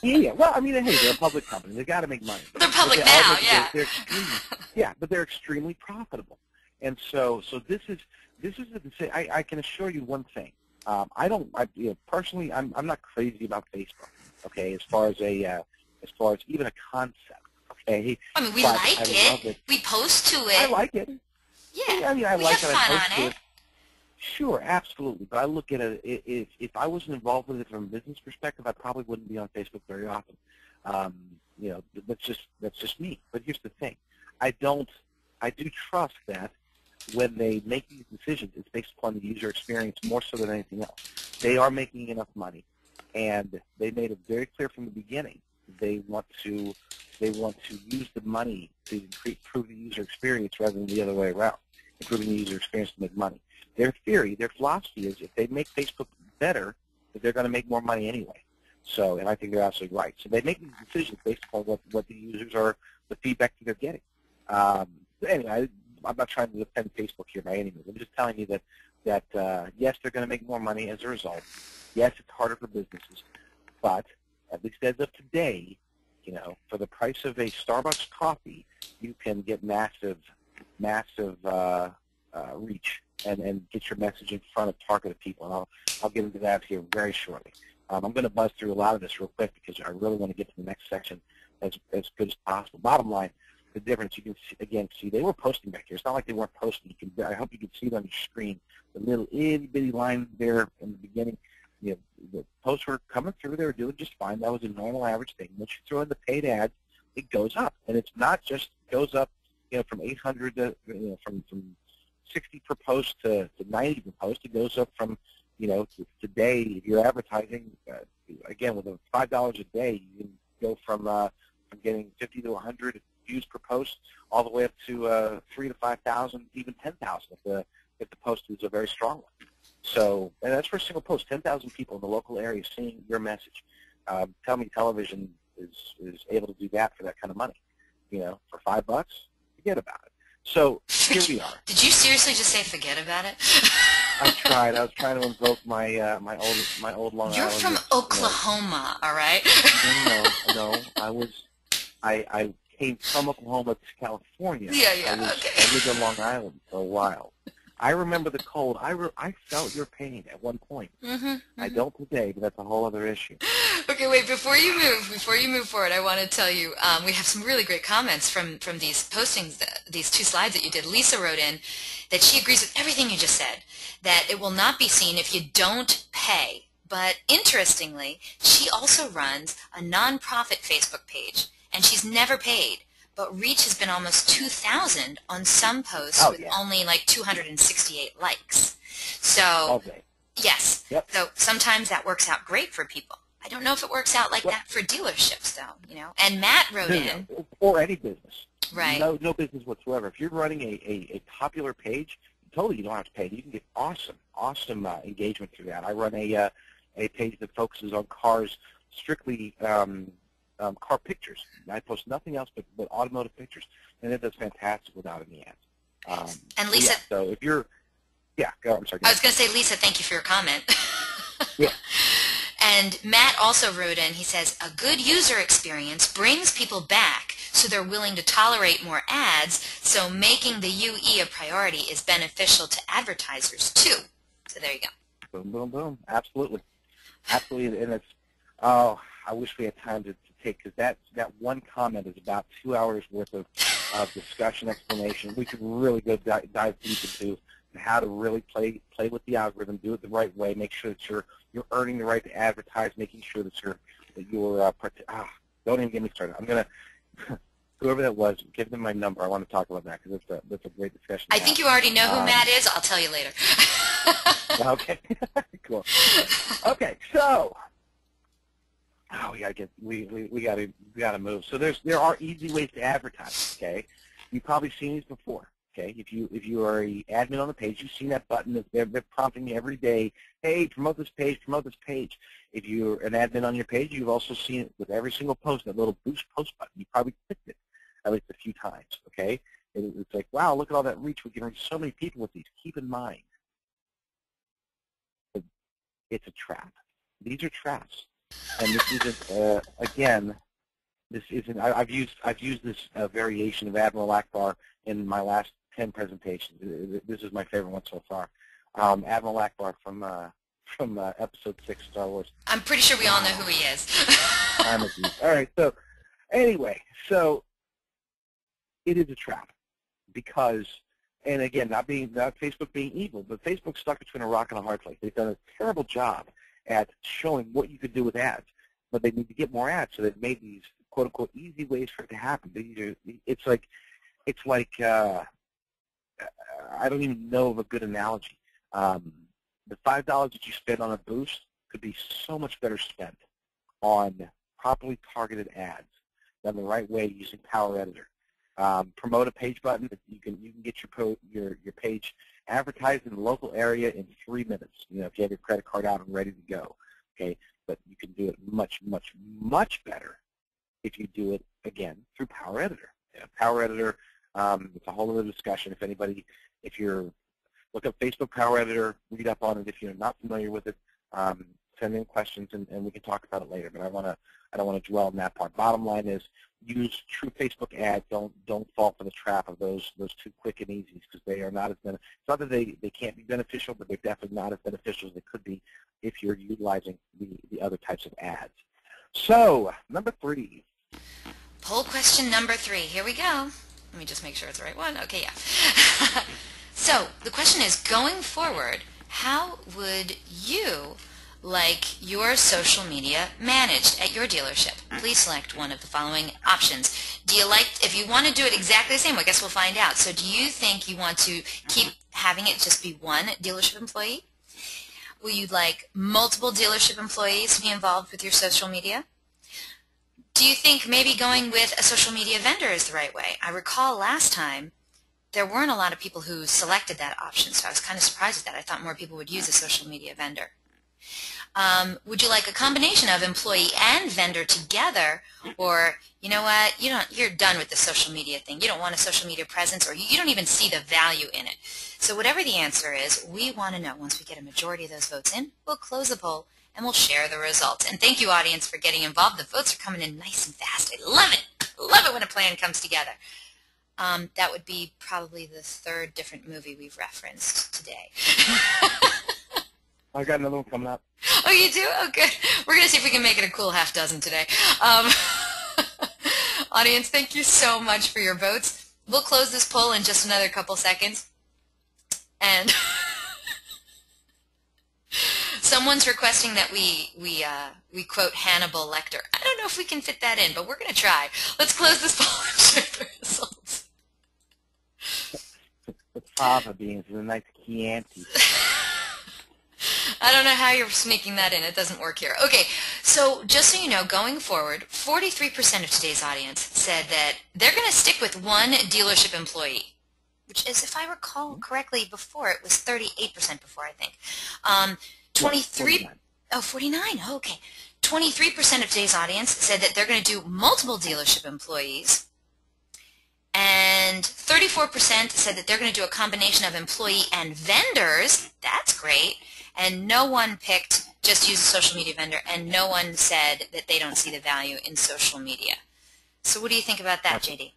Yeah. Well, I mean, hey, they're a public company. They've got to make money. They're public now, yeah. But they're extremely profitable. And so this is the thing. I can assure you one thing. Personally, I'm not crazy about Facebook. Okay, as far as even a concept. Okay. I mean, we like it. We post to it. I like it. Yeah. I mean, I we like have it. fun I post on to it. it. Sure, absolutely. But I look at it, if I wasn't involved with it from a business perspective, I probably wouldn't be on Facebook very often. That's just me. But here's the thing. I do trust that when they make these decisions, it's based upon the user experience more so than anything else. They are making enough money, and they made it very clear from the beginning they want to use the money to improve the user experience rather than the other way around, improving the user experience to make money. Their theory, their philosophy is if they make Facebook better, that they're going to make more money anyway. So, and I think they're absolutely right. So they make these decisions based upon what the users are, the feedback that they're getting. Anyway, I'm not trying to defend Facebook here by any means. I'm just telling you that yes, they're going to make more money as a result. Yes, it's harder for businesses, but at least as of today, for the price of a Starbucks coffee, you can get massive reach and get your message in front of targeted people. And I'll get into that here very shortly. I'm going to buzz through a lot of this real quick because I really want to get to the next section as good as possible. Bottom line, the difference you can see they were posting back here. It's not like they weren't posting. I hope you can see it on your screen. The little itty bitty line there in the beginning. The posts were coming through. They were doing just fine. That was a normal average thing. Once you throw in the paid ads, it goes up, and it's not just goes up, from 800 to from 60 per post to 90 per post. It goes up from today. If you're advertising again with $5 a day, you can go from getting 50 to 100 views per post all the way up to 3,000 to 5,000, even 10,000 if the post is a very strong one. So, and that's for a single post. 10,000 people in the local area seeing your message. Tell me television is able to do that for that kind of money. For $5, forget about it. So here we are. Did you seriously just say forget about it? I tried. I was trying to invoke my my old Long Island. You're from Oklahoma, all right? No. I came from Oklahoma to California. Yeah. I lived on Long Island for a while. I remember the cold. I felt your pain at one point. I don't today, but that's a whole other issue. Okay, wait. Before you move forward, I want to tell you we have some really great comments from these postings, these two slides that you did. Lisa wrote in that she agrees with everything you just said, that it will not be seen if you don't pay. But interestingly, she also runs a nonprofit Facebook page, and she's never paid. But reach has been almost 2,000 on some posts with only like 268 likes. So, yes. Yep. So sometimes that works out great for people. I don't know if it works out like that for dealerships, though. And Matt wrote in. Or any business. Right. No business whatsoever. If you're running a popular page, totally you don't have to pay. You can get awesome engagement through that. I run a page that focuses on cars, strictly car pictures. I post nothing else but automotive pictures, and it does fantastic without any ads. And Lisa, so if you're, I'm sorry. I was going to say, Lisa, thank you for your comment. Yeah. And Matt also wrote in, he says, a good user experience brings people back so they're willing to tolerate more ads, so making the UE a priority is beneficial to advertisers too. So there you go. Boom, boom, boom. Absolutely. Absolutely, and it's, oh, I wish we had time to take, because that one comment is about 2 hours worth of discussion, explanation. We could really go dive deep into how to really play with the algorithm, do it the right way, make sure that you're earning the right to advertise, making sure that don't even get me started. I'm gonna whoever that was, give them my number. I want to talk about that because that's a great discussion. I think you already know who Matt is. I'll tell you later. Okay, cool. Okay, so we gotta move. So there are easy ways to advertise. Okay, you've probably seen these before. Okay, if you are an admin on the page, you've seen that button that they're prompting you every day. Hey, promote this page, promote this page. If you're an admin on your page, you've also seen it with every single post, that little boost post button. You probably clicked it at least a few times. Okay, it's like, wow, look at all that reach. We can reach so many people with these. Keep in mind, it's a trap. These are traps, and this isn't again. This isn't. I've used this variation of Admiral Akbar in my last 10 presentations. This is my favorite one so far. Admiral Akbar from Episode 6, Star Wars. I'm pretty sure we all know who he is. All right. So anyway, so it is a trap because, and again, not Facebook being evil, but Facebook's stuck between a rock and a hard place. They've done a terrible job at showing what you could do with ads, but they need to get more ads, so they've made these quote unquote easy ways for it to happen. It's like I don't even know of a good analogy. The $5 that you spend on a boost could be so much better spent on properly targeted ads done the right way using Power Editor. Promote a page button. You can get your page advertised in the local area in 3 minutes. You know, if you have your credit card out and ready to go. Okay, but you can do it much, much, much better if you do it again through Power Editor. Yeah, Power Editor. It's a whole other discussion. If you're look up Facebook Power Editor, read up on it. If you're not familiar with it, send in questions and we can talk about it later. But I don't want to dwell on that part. Bottom line is, use true Facebook ads. Don't fall for the trap of those too quick and easy, because they are not as it's not that they can't be beneficial, but they're definitely not as beneficial as they could be if you're utilizing the other types of ads. So number 3. Poll question number 3. Here we go. Let me just make sure it's the right one. Okay, yeah. So the question is, going forward, how would you like your social media managed at your dealership? Please select one of the following options. Do you like, if you want to do it exactly the same, I guess we'll find out. So do you think you want to keep having it just be one dealership employee? Will you like multiple dealership employees to be involved with your social media? Do you think maybe going with a social media vendor is the right way? I recall last time there weren't a lot of people who selected that option, so I was kind of surprised at that. I thought more people would use a social media vendor. Would you like a combination of employee and vendor together, or you know what, you're done with the social media thing. You don't want a social media presence, or you don't even see the value in it. So whatever the answer is, we want to know. Once we get a majority of those votes in, we'll close the poll and we'll share the results. And thank you, audience, for getting involved. The votes are coming in nice and fast. I love it. Love it when a plan comes together. That would be probably the 3rd different movie we've referenced today. I got another one coming up. Oh, you do? Oh, good. We're going to see if we can make it a cool half dozen today. Audience, thank you so much for your votes. We'll close this poll in just another couple seconds. And someone's requesting that we quote Hannibal Lecter. I don't know if we can fit that in, but we're going to try. Let's close this poll and share the results. The fava beans and a nice Chianti. I don't know how you're sneaking that in. It doesn't work here. Okay, so just so you know, going forward, 43% of today's audience said that they're going to stick with one dealership employee, which is, if I recall correctly, before it was 38% before, I think. 49. Oh, okay. 23% of today's audience said that they're going to do multiple dealership employees. And 34% said that they're going to do a combination of employee and vendors. That's great. And no one picked just use a social media vendor, and no one said that they don't see the value in social media. So what do you think about that, JD?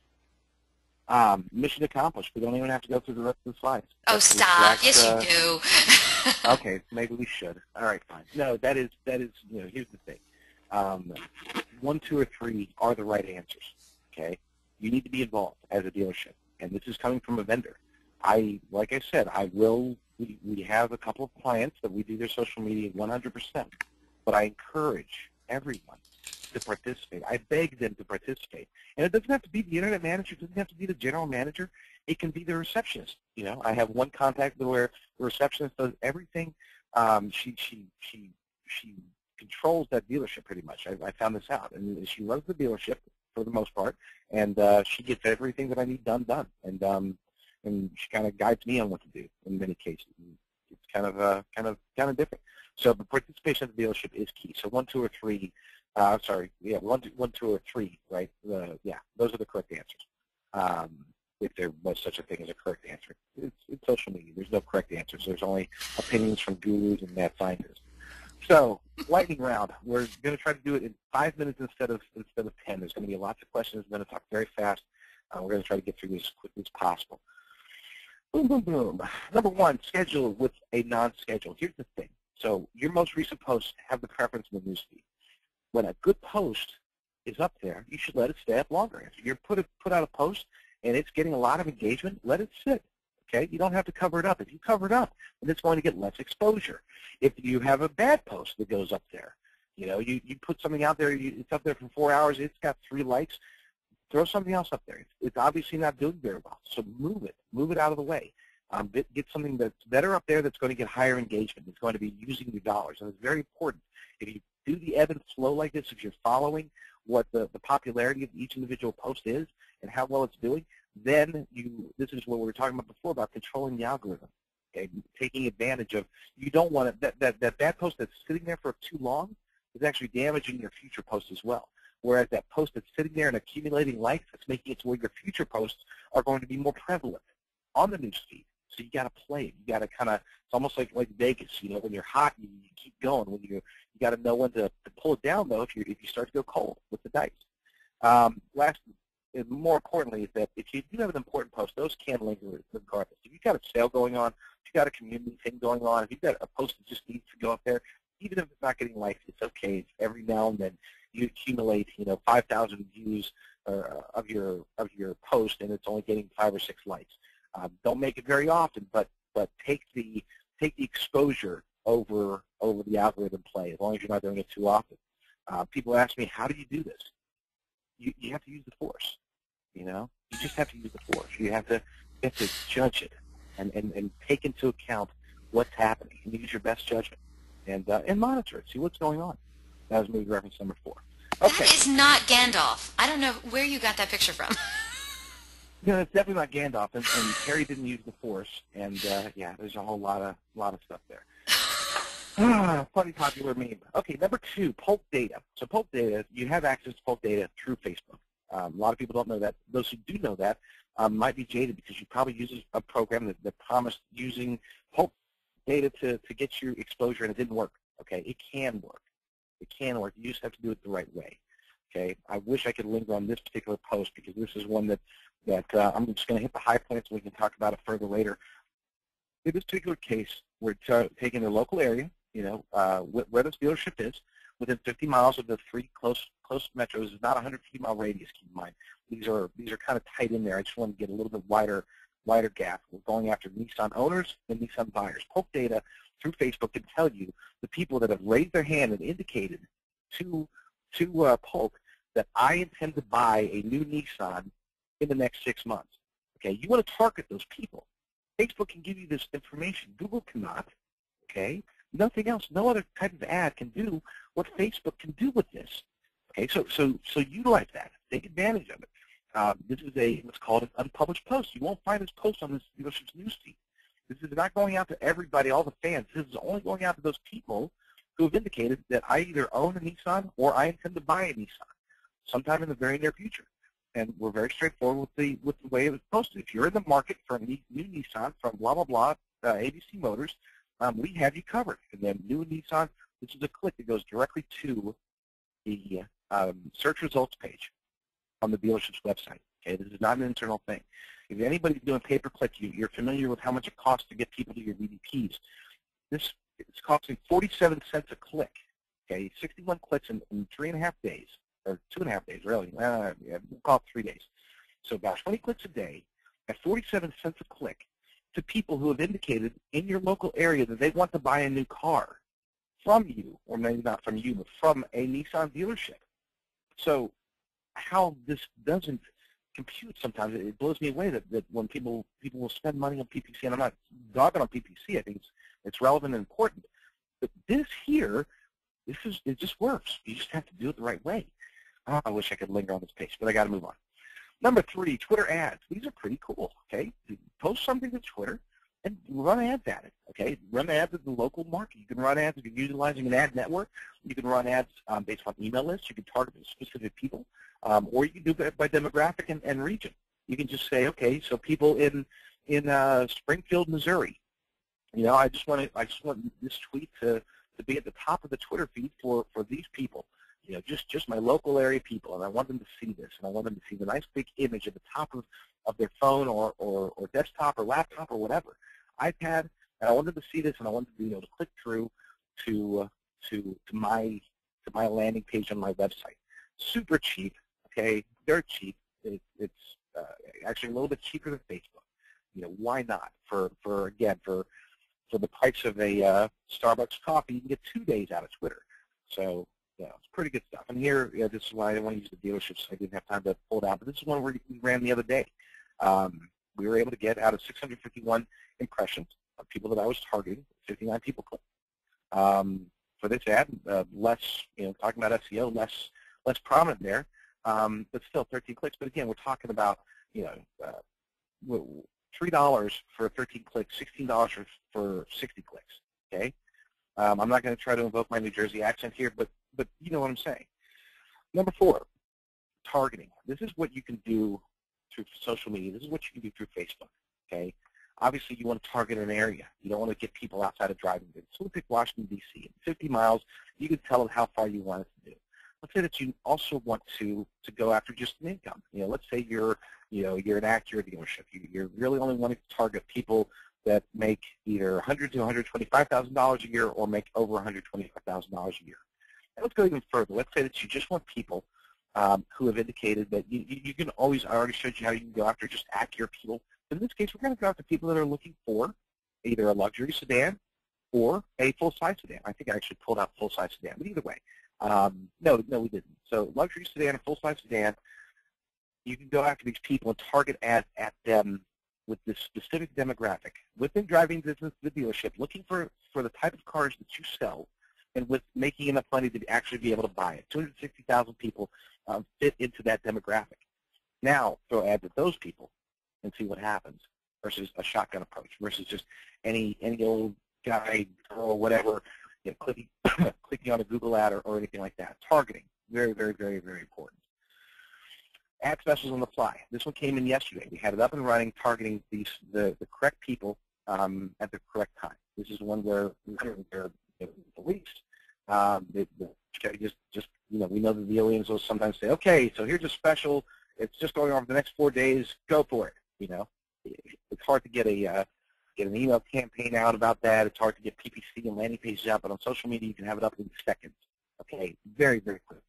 Mission accomplished. We don't even have to go through the rest of the slides. Oh, stop. Yes, you do. Okay, maybe we should. All right, fine. No, that is, here's the thing. Um, 1, 2, or 3 are the right answers, okay? You need to be involved as a dealership, and this is coming from a vendor. Like I said, we have a couple of clients that we do their social media 100%, but I encourage everyone to participate. I beg them to participate. And it doesn't have to be the internet manager. It doesn't have to be the general manager. It can be the receptionist. I have one contact where the receptionist does everything. She controls that dealership pretty much. I found this out. And she runs the dealership for the most part, and she gets everything that I need done. And she kind of guides me on what to do in many cases. It's kind of different. So the participation of the dealership is key. So 1, 2, or 3. Sorry, yeah, 1, 2, or 3, right? Yeah, those are the correct answers. If there was such a thing as a correct answer, it's social media. There's no correct answers. There's only opinions from gurus and mad scientists. So, lightning round. We're going to try to do it in 5 minutes instead of 10. There's going to be lots of questions. I'm going to talk very fast. We're going to try to get through this as quickly as possible. Boom, boom, boom. Number 1, schedule with a non-schedule. Here's the thing. So your most recent posts have the preference in the newsfeed. When a good post is up there, you should let it stay up longer. If you put out a post and it's getting a lot of engagement, let it sit. Okay, you don't have to cover it up. If you cover it up, then it's going to get less exposure. If you have a bad post that goes up there, you put something out there, it's up there for 4 hours, it's got 3 likes, throw something else up there. It's obviously not doing very well, so move it out of the way. Get something that's better up there that's going to get higher engagement. It's going to be using your dollars, and it's very important. If you do the ebb and flow like this, if you're following what the popularity of each individual post is and how well it's doing, then this is what we were talking about before about controlling the algorithm, okay? Taking advantage of, you don't want it, that bad post that's sitting there for too long is actually damaging your future posts as well. Whereas that post that's sitting there and accumulating likes, that's making it to where your future posts are going to be more prevalent on the news feed. So you got to play it. You got to kind of, it's almost like Vegas. When you're hot, you keep going. When you got to know when to pull it down though if you start to go cold with the dice. Last, and more importantly, is that if you do have an important post, those can linger regardless. If you've got a sale going on, if you've got a community thing going on, if you've got a post that just needs to go up there, even if it's not getting likes, it's okay. Every now and then you accumulate, 5,000 views of your post, and it's only getting 5 or 6 likes. Don't make it very often, but take the exposure over the algorithm play, as long as you're not doing it too often. People ask me, how do you do this? You have to use the force. You just have to use the force. You have to judge it and take into account what's happening and use your best judgment and monitor it. See what's going on. That was movie reference number 4. Okay. That is not Gandalf. I don't know where you got that picture from. No, it's definitely not Gandalf, and Harry didn't use the Force, and yeah, there's a whole lot of stuff there. Funny popular meme. Okay, number 2, Polk data. So Polk data, you have access to Polk data through Facebook. A lot of people don't know that. Those who do know that might be jaded because you probably use a program that promised using Polk data to get your exposure, and it didn't work. Okay, it can work. It can work. You just have to do it the right way. Okay, I wish I could linger on this particular post because this is one that I'm just going to hit the high points and we can talk about it further later. In this particular case, we're taking the local area, where this dealership is, within 50 miles of the 3 close metros. It's not a 150-mile radius, keep in mind. These are kind of tight in there. I just want to get a little bit wider gap. We're going after Nissan owners and Nissan buyers. Polk data through Facebook can tell you the people that have raised their hand and indicated to Polk that I intend to buy a new Nissan in the next 6 months. Okay, you want to target those people. Facebook can give you this information. Google cannot. Okay, nothing else. No other type of ad can do what Facebook can do with this. Okay, so utilize that. Take advantage of it. This is what's called an unpublished post. You won't find this post on this dealership's newsfeed. This is not going out to everybody, all the fans. This is only going out to those people who have indicated that I either own a Nissan or I intend to buy a Nissan sometime in the very near future. And we're very straightforward with the way it was posted. If you're in the market for a new Nissan from blah, blah, blah, ABC Motors, we have you covered. And then new Nissan, this is a click that goes directly to the search results page on the dealership's website. Okay, this is not an internal thing. If anybody's doing pay-per-click, you're familiar with how much it costs to get people to your VDPs. This is costing 47 cents a click. Okay, 61 clicks in 3.5 days, or 2.5 days, really. Yeah, we'll call it 3 days. So about 20 clicks a day at 47 cents a click to people who have indicated in your local area that they want to buy a new car from you, or maybe not from you, but from a Nissan dealership. So how this doesn't compute sometimes, it blows me away that when people will spend money on PPC, and I'm not dogging on PPC, I think it's relevant and important, but this here, it just works. You just have to do it the right way. Oh, I wish I could linger on this page, but I got to move on. Number 3, Twitter ads. These are pretty cool, okay? You post something to Twitter and run ads at it, okay? Run ads at the local market. You can run ads if you're utilizing an ad network. You can run ads based on email lists. You can target specific people, or you can do it by demographic and region. You can just say, okay, so people in Springfield, Missouri, you know, I just want this tweet to be at the top of the Twitter feed for these people. You know, just my local area people, and I want them to see this, and I want them to see the nice big image at the top of their phone or desktop or laptop or whatever, iPad, and I want them to see this, and I want them to be able to click through to my landing page on my website. Super cheap, okay, dirt cheap. It's actually a little bit cheaper than Facebook. You know, why not? For the price of a Starbucks coffee, you can get 2 days out of Twitter. So, yeah, it's pretty good stuff. And here, this is why I didn't want to use the dealerships. I didn't have time to pull it out. But this is one we ran the other day. We were able to get out of 651 impressions of people that I was targeting, 59 people clicked. For this ad, less, you know, talking about SEO, less prominent there, but still 13 clicks. But again, we're talking about, you know, $3 for 13 clicks, $16 for 60 clicks. Okay. I'm not going to try to invoke my New Jersey accent here, but you know what I'm saying. Number 4, targeting. This is what you can do through social media. This is what you can do through Facebook. Okay. Obviously, you want to target an area. You don't want to get people outside of driving distance. So we'll pick Washington, D.C. At 50 miles, you can tell them how far you want it to do. Let's say that you also want to go after just an income. You know, let's say you're an Acura dealership. You're really only wanting to target people that make either $100,000 to $125,000 a year or make over $125,000 a year. And let's go even further. Let's say that you just want people who have indicated that you can always, I already showed you how you can go after just Acura people. In this case, we're going to go after people that are looking for either a luxury sedan or a full-size sedan. I think I actually pulled out full-size sedan, but either way. No, we didn't. So luxury sedan and full-size sedan, you can go after these people and target ads at them with this specific demographic within driving distance to the dealership, looking for the type of cars that you sell, and with making enough money to actually be able to buy it. 260,000 people fit into that demographic. Now throw ads at those people and see what happens versus a shotgun approach versus just any old guy, girl, whatever, you know, clicking on a Google ad or anything like that. Targeting, very, very, very, very important. Ad specials on the fly. This one came in yesterday. We had it up and running, targeting the correct people at the correct time. This is one where they're released. Just you know, we know that the aliens will sometimes say, okay, so here's a special. It's just going on for the next 4 days. Go for it. You know, it's hard to get an email campaign out about that. It's hard to get PPC and landing pages out, but on social media you can have it up in seconds. Okay, very, very quick.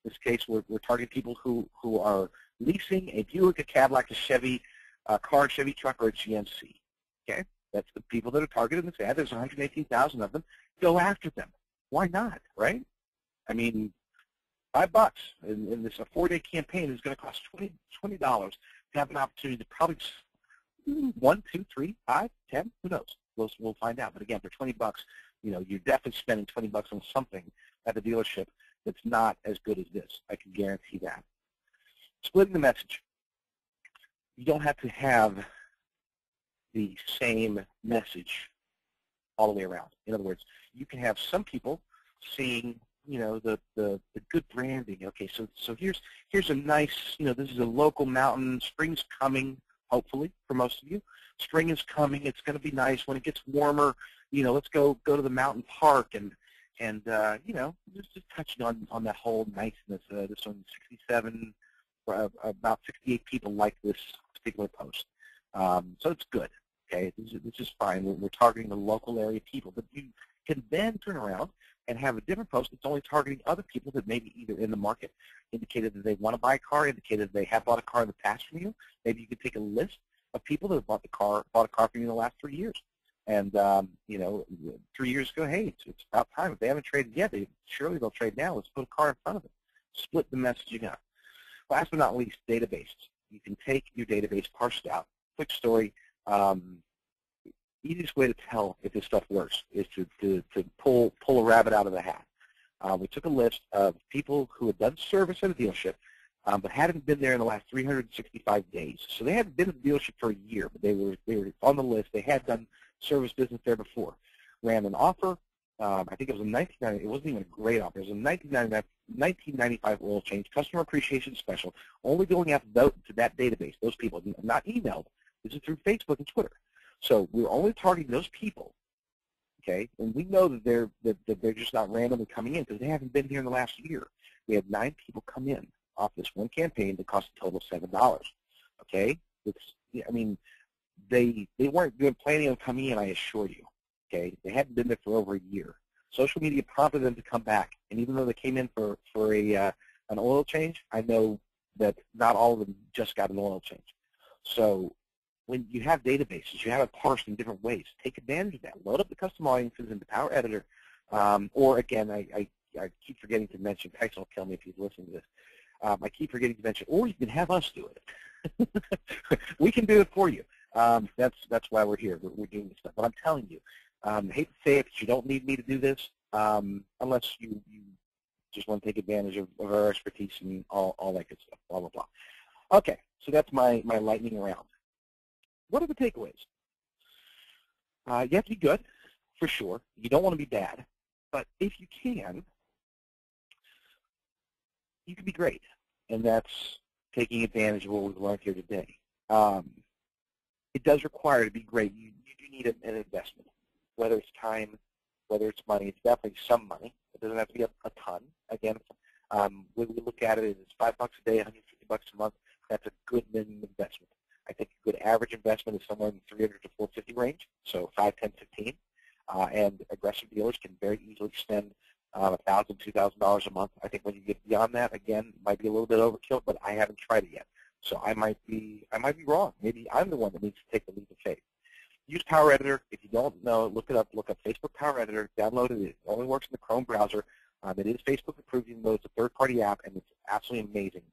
In this case, we're targeting people who are leasing a Buick, a Cadillac, a Chevy, a car, Chevy truck, or a GMC. Okay, that's the people that are targeted in this ad. There's 118,000 of them. Go after them. Why not, right? I mean, $5 in this 4-day campaign is going to cost $20 to have an opportunity to probably 1, 2, 3, 5, 10, who knows? We'll find out. But again, for $20, you know, you're definitely spending $20 on something at the dealership that's not as good as this. I can guarantee that. Splitting the message. You don't have to have the same message all the way around. In other words, you can have some people seeing, you know, the good branding. Okay, so here's a nice, you know, this is a local mountain. Spring's coming, hopefully, for most of you. Spring is coming. It's going to be nice. When it gets warmer, you know, let's go to the mountain park and you know, just touching on that whole niceness. This one, 67, about 68 people like this particular post. So it's good. Okay, this is fine. We're targeting the local area people, but you can then turn around and have a different post that's only targeting other people that maybe either in the market indicated that they want to buy a car, indicated that they have bought a car in the past from you. Maybe you could take a list of people that have bought a car from you in the last 3 years. And, 3 years ago, hey, it's about time. If they haven't traded yet, surely they'll trade now. Let's put a car in front of them. Split the messaging up. Last but not least, databases. You can take your database, parse it out. Quick story. Easiest way to tell if this stuff works is to pull a rabbit out of the hat. We took a list of people who had done service at a dealership, but hadn't been there in the last 365 days. So they hadn't been at the dealership for a year, but they were on the list. They had done service business there before. Ran an offer. I think it was a 1990. It wasn't even a great offer. It was a 1995 oil change, customer appreciation special, only going out to that database, those people, not emailed. This is through Facebook and Twitter. So we're only targeting those people, okay? And we know that they're just not randomly coming in because they haven't been here in the last year. We had 9 people come in off this one campaign that cost a total of $7. Okay? They weren't planning on coming in, I assure you. Okay? They hadn't been there for over a year. Social media prompted them to come back, and even though they came in for an oil change, I know that not all of them just got an oil change. So when you have databases, you have it parsed in different ways. Take advantage of that. Load up the custom audiences into Power Editor, or again, I keep forgetting to mention, Tyson will kill me if he's listening to this. I keep forgetting to mention, or you can have us do it. We can do it for you. That's why we're here. We're doing this stuff. But I'm telling you, I hate to say it, but you don't need me to do this unless you just want to take advantage of our expertise and all that good stuff, blah, blah, blah. Okay, so that's my lightning round. What are the takeaways? You have to be good, for sure. You don't want to be bad. But if you can be great. And that's taking advantage of what we've learned here today. It does require to be great. You do need an investment, whether it's time, whether it's money. It's definitely some money. It doesn't have to be a ton. Again, when we look at it, it's $5 a day, $150 a month. That's a good minimum investment. I think a good average investment is somewhere in the 300 to 450 range, so 5, 10, 15. And aggressive dealers can very easily spend $1,000, $2,000 a month. I think when you get beyond that, again, it might be a little bit overkill, but I haven't tried it yet. So I might be wrong. Maybe I'm the one that needs to take the leap of faith. Use Power Editor. If you don't know, look it up. Look up Facebook Power Editor. Download it. It only works in the Chrome browser. It is Facebook approved, even though it's a third-party app, and it's absolutely amazing.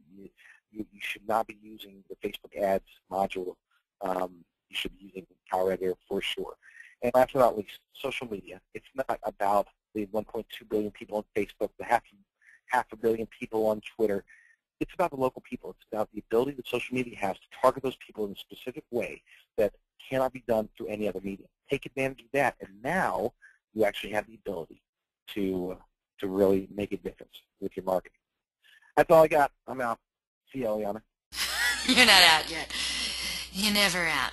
You should not be using the Facebook ads module. You should be using Power Editor for sure. And last but not least, social media. It's not about the 1.2 billion people on Facebook, the half a billion people on Twitter. It's about the local people. It's about the ability that social media has to target those people in a specific way that cannot be done through any other media. Take advantage of that, and now you actually have the ability to really make a difference with your marketing. That's all I got. I'm out. See you, Eliana. You're not out yet. You're never out.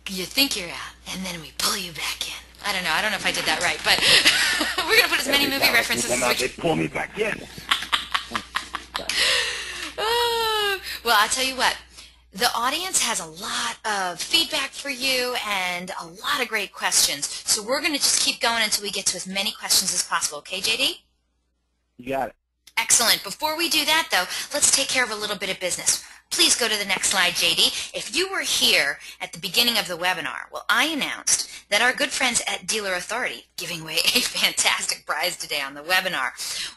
You think you're out, and then we pull you back in. I don't know if I did that right, but we're going to put as many movie references as we can. They pull me back in. Well, I'll tell you what. The audience has a lot of feedback for you and a lot of great questions. So we're going to just keep going until we get to as many questions as possible. Okay, JD? You got it. Excellent. Before we do that, though, let's take care of a little bit of business. Please go to the next slide, JD. If you were here at the beginning of the webinar, well, I announced that our good friends at Dealer Authority giving away a fantastic prize today on the webinar.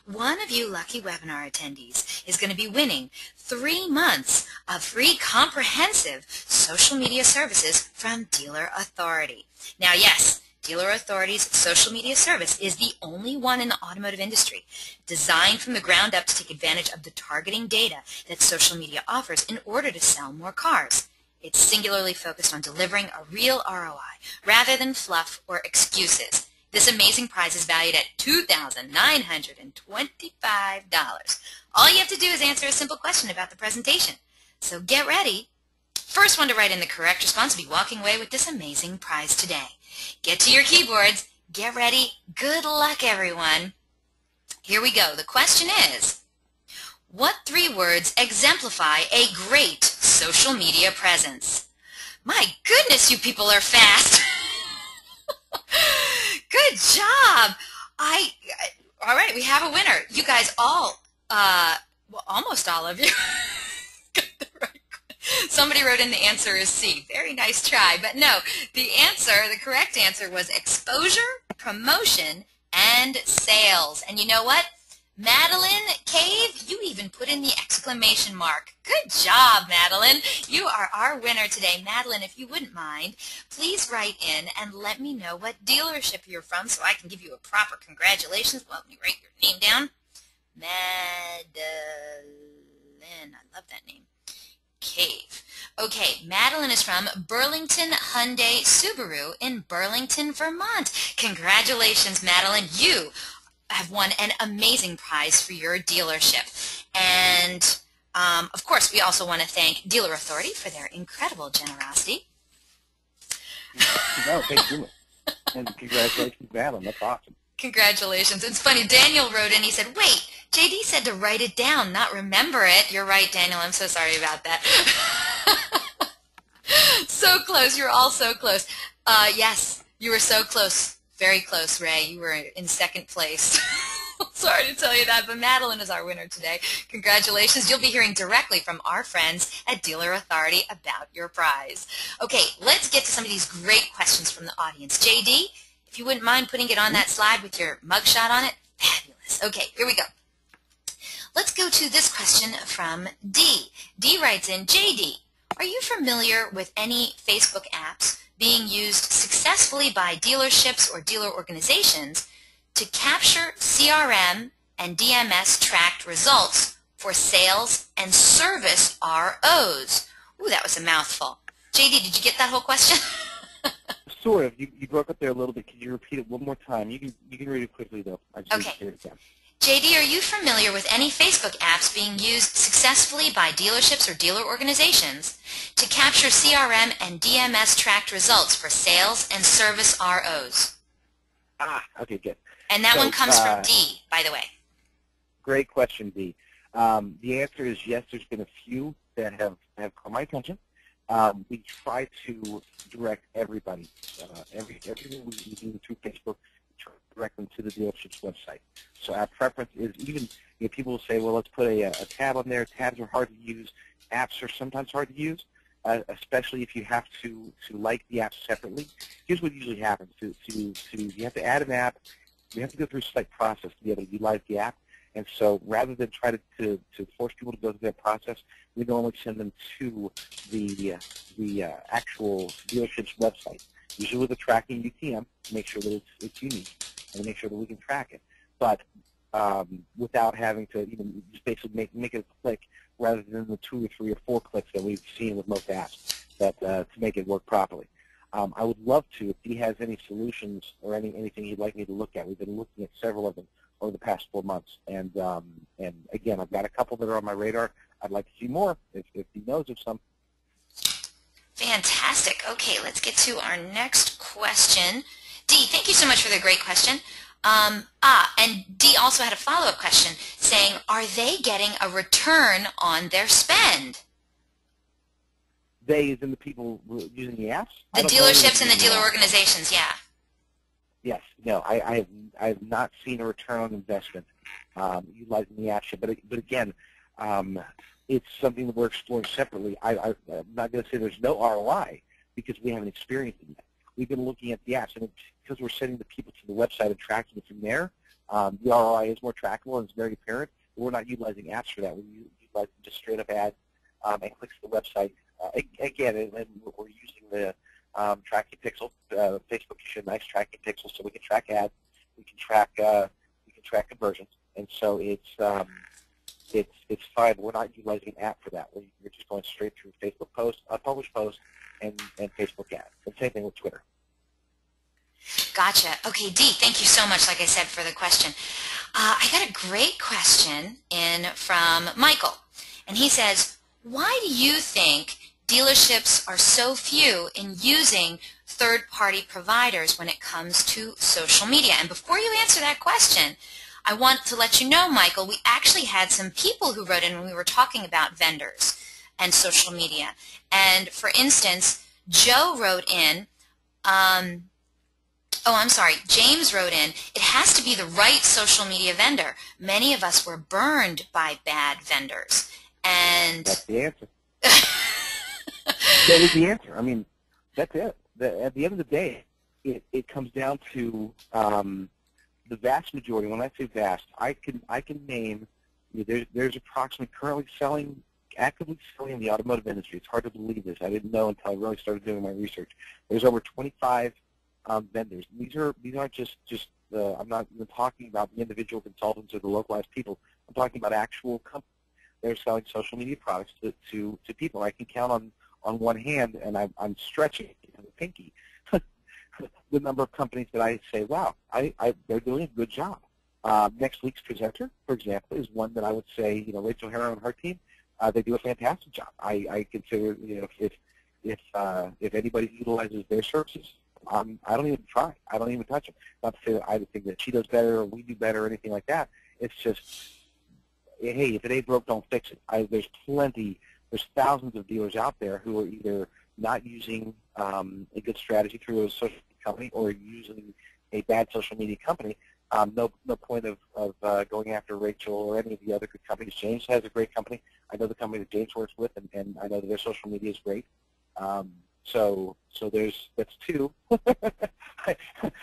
One of you lucky webinar attendees is going to be winning 3 months of free comprehensive social media services from Dealer Authority. Now, yes, Dealer Authority's social media service is the only one in the automotive industry designed from the ground up to take advantage of the targeting data that social media offers in order to sell more cars. It's singularly focused on delivering a real ROI rather than fluff or excuses. This amazing prize is valued at $2,925. All you have to do is answer a simple question about the presentation. So get ready. First one to write in the correct response will be walking away with this amazing prize today. Get to your keyboards. Get ready. Good luck, everyone. Here we go. The question is, what 3 words exemplify a great social media presence? My goodness, you people are fast. Good job. All right, we have a winner. You guys all, well, almost all of you. Got the right. Somebody wrote in the answer is C. Very nice try. But no, the correct answer was exposure, promotion, and sales. And you know what? Madeline Cave, you even put in the exclamation mark. Good job, Madeline. You are our winner today. Madeline, if you wouldn't mind, please write in and let me know what dealership you're from so I can give you a proper congratulations. Well, let me write your name down. Madeline. I love that name. Cave. Okay, Madeline is from Burlington Hyundai Subaru in Burlington, Vermont. Congratulations, Madeline. You have won an amazing prize for your dealership. And, of course, we also want to thank Dealer Authority for their incredible generosity. No, thank you. And congratulations, Madeline. That's awesome. Congratulations. It's funny, Daniel wrote in, he said, wait, JD said to write it down, not remember it. You're right, Daniel. I'm so sorry about that. So close. You're all so close. Yes, you were so close. Very close, Ray. You were in second place. Sorry to tell you that, but Madeline is our winner today. Congratulations. You'll be hearing directly from our friends at Dealer Authority about your prize. Okay, let's get to some of these great questions from the audience. JD, if you wouldn't mind putting it on that slide with your mugshot on it. Fabulous. Okay, here we go. Let's go to this question from D. D writes in, JD, are you familiar with any Facebook apps being used successfully by dealerships or dealer organizations to capture CRM and DMS tracked results for sales and service ROs? Ooh, that was a mouthful. JD, did you get that whole question? Sort of. You broke up there a little bit. Can you repeat it one more time? You can read it quickly, though. I just need to hear it again. JD, are you familiar with any Facebook apps being used successfully by dealerships or dealer organizations to capture CRM and DMS tracked results for sales and service ROs? Okay, good. And that one comes from D, by the way. Great question, D. The answer is yes, there's been a few that have caught my attention. We try to direct everybody, everything we do through Facebook, direct them to the dealership's website. So our preference is, even if people will say, well, let's put a tab on there. Tabs are hard to use. Apps are sometimes hard to use, especially if you have to like the app separately. Here's what usually happens. You have to add an app. You have to go through a slight process to be able to utilize the app. And so rather than try to force people to go through that process, we normally send them to the actual dealership's website, usually with a tracking UTM, to make sure that it's unique and make sure that we can track it. But without having to even just basically make it a click rather than the 2 or 3 or 4 clicks that we've seen with most apps to make it work properly. I would love to, if he has any solutions or anything he'd like me to look at. We've been looking at several of them over the past 4 months. And again, I've got a couple that are on my radar. I'd like to see more if he knows of some. Fantastic. Okay, let's get to our next question. D, thank you so much for the great question. And D also had a follow-up question saying, are they getting a return on their spend? They, as in the people using the apps? The dealerships and the dealer organizations, yeah. Yes. No, I have not seen a return on investment utilizing the app yet. But again, it's something that we're exploring separately. I'm not going to say there's no ROI because we haven't experienced it yet. We've been looking at the apps, and because we're sending the people to the website and tracking it from there, the ROI is more trackable and it's very apparent. But we're not utilizing apps for that. We're utilizing just straight-up ads and clicks to the website. Again, and we're using the tracking pixel. Facebook issued a nice tracking pixel, so we can track ads, we can track conversions, and so it's fine. We're not utilizing an app for that. We're just going straight through Facebook posts, unpublished posts, and Facebook ads. And same thing with Twitter. Gotcha. Okay, Dee, thank you so much, like I said, for the question. I got a great question in from Michael, and he says, why do you think dealerships are so few in using third-party providers when it comes to social media? And before you answer that question, I want to let you know, Michael, we actually had some people who wrote in when we were talking about vendors and social media. And for instance, Joe wrote in, oh, I'm sorry, James wrote in, it has to be the right social media vendor. Many of us were burned by bad vendors. And that's the answer. That is the answer. I mean, that's it. At the end of the day, it comes down to the vast majority. When I say vast, I can name. There's approximately currently actively selling in the automotive industry. It's hard to believe this. I didn't know until I really started doing my research. There's over 25 vendors. These aren't just I'm not even talking about the individual consultants or the localized people. I'm talking about actual companies. They're selling social media products to people. I can count on one hand, and I'm stretching the pinky, the number of companies that I say, wow, they're doing a good job. Next week's presenter, for example, is one that I would say, Rachel Harrow and her team, they do a fantastic job. I consider, if anybody utilizes their services, I don't even try. I don't even touch them. Not to say that I think that she does better or we do better or anything like that. It's just, hey, if it ain't broke, don't fix it. There's thousands of dealers out there who are either not using a good strategy through a social media company or using a bad social media company. No point of going after Rachel or any of the other good companies. James has a great company. I know the company that James works with, and I know that their social media is great. So that's two. I'd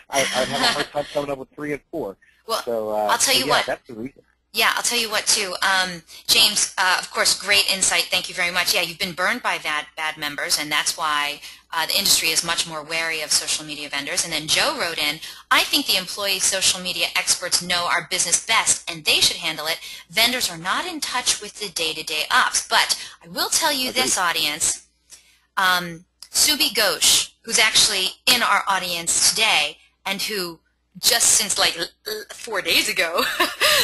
have a hard time coming up with 3 and 4. Well, so I'll tell you yeah, what. That's the reason. Yeah, I'll tell you what, too. James, of course, great insight. Thank you very much. Yeah, you've been burned by bad members, and that's why the industry is much more wary of social media vendors. And then Joe wrote in, I think the employee social media experts know our business best, and they should handle it. Vendors are not in touch with the day-to-day ops. But I will tell you this, audience, Subi Ghosh, who's actually in our audience today, and who just since like 4 days ago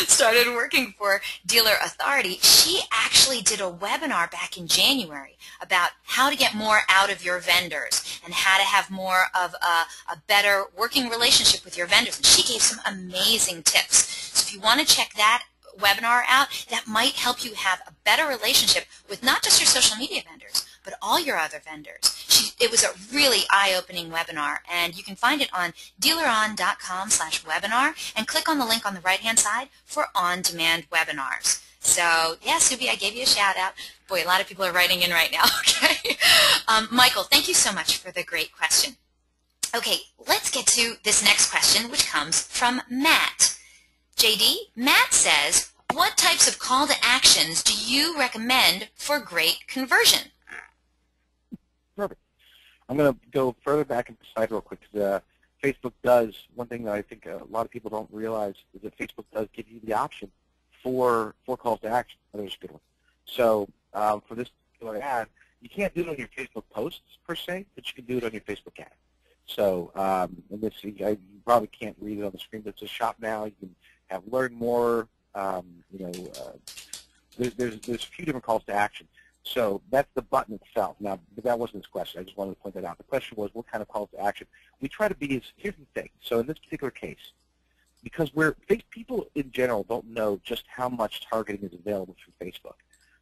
started working for Dealer Authority, she actually did a webinar back in January about how to get more out of your vendors and how to have more of a better working relationship with your vendors. And she gave some amazing tips. So if you want to check that webinar out, that might help you have a better relationship with not just your social media vendors, but all your other vendors. It was a really eye-opening webinar, and you can find it on dealeron.com/webinar, and click on the link on the right-hand side for on-demand webinars. So, yeah, Subi, I gave you a shout-out. Boy, a lot of people are writing in right now, okay? Michael, thank you so much for the great question. Okay, let's get to this next question, which comes from Matt. JD, Matt says, what types of call to actions do you recommend for great conversion? Perfect. I'm going to go further back into the slide real quick. Facebook does, one thing that I think a lot of people don't realize is that Facebook does give you the option for calls to action. There's a good one. So for this particular ad, you can't do it on your Facebook posts per se, but you can do it on your Facebook ad. So and this, you probably can't read it on the screen, but it's a shop now. You can have learn more. There's a few different calls to action. So that's the button itself. Now, that wasn't his question. I just wanted to point that out. The question was, what kind of calls to action? We try to be, here's the thing. So in this particular case, because people in general don't know just how much targeting is available through Facebook.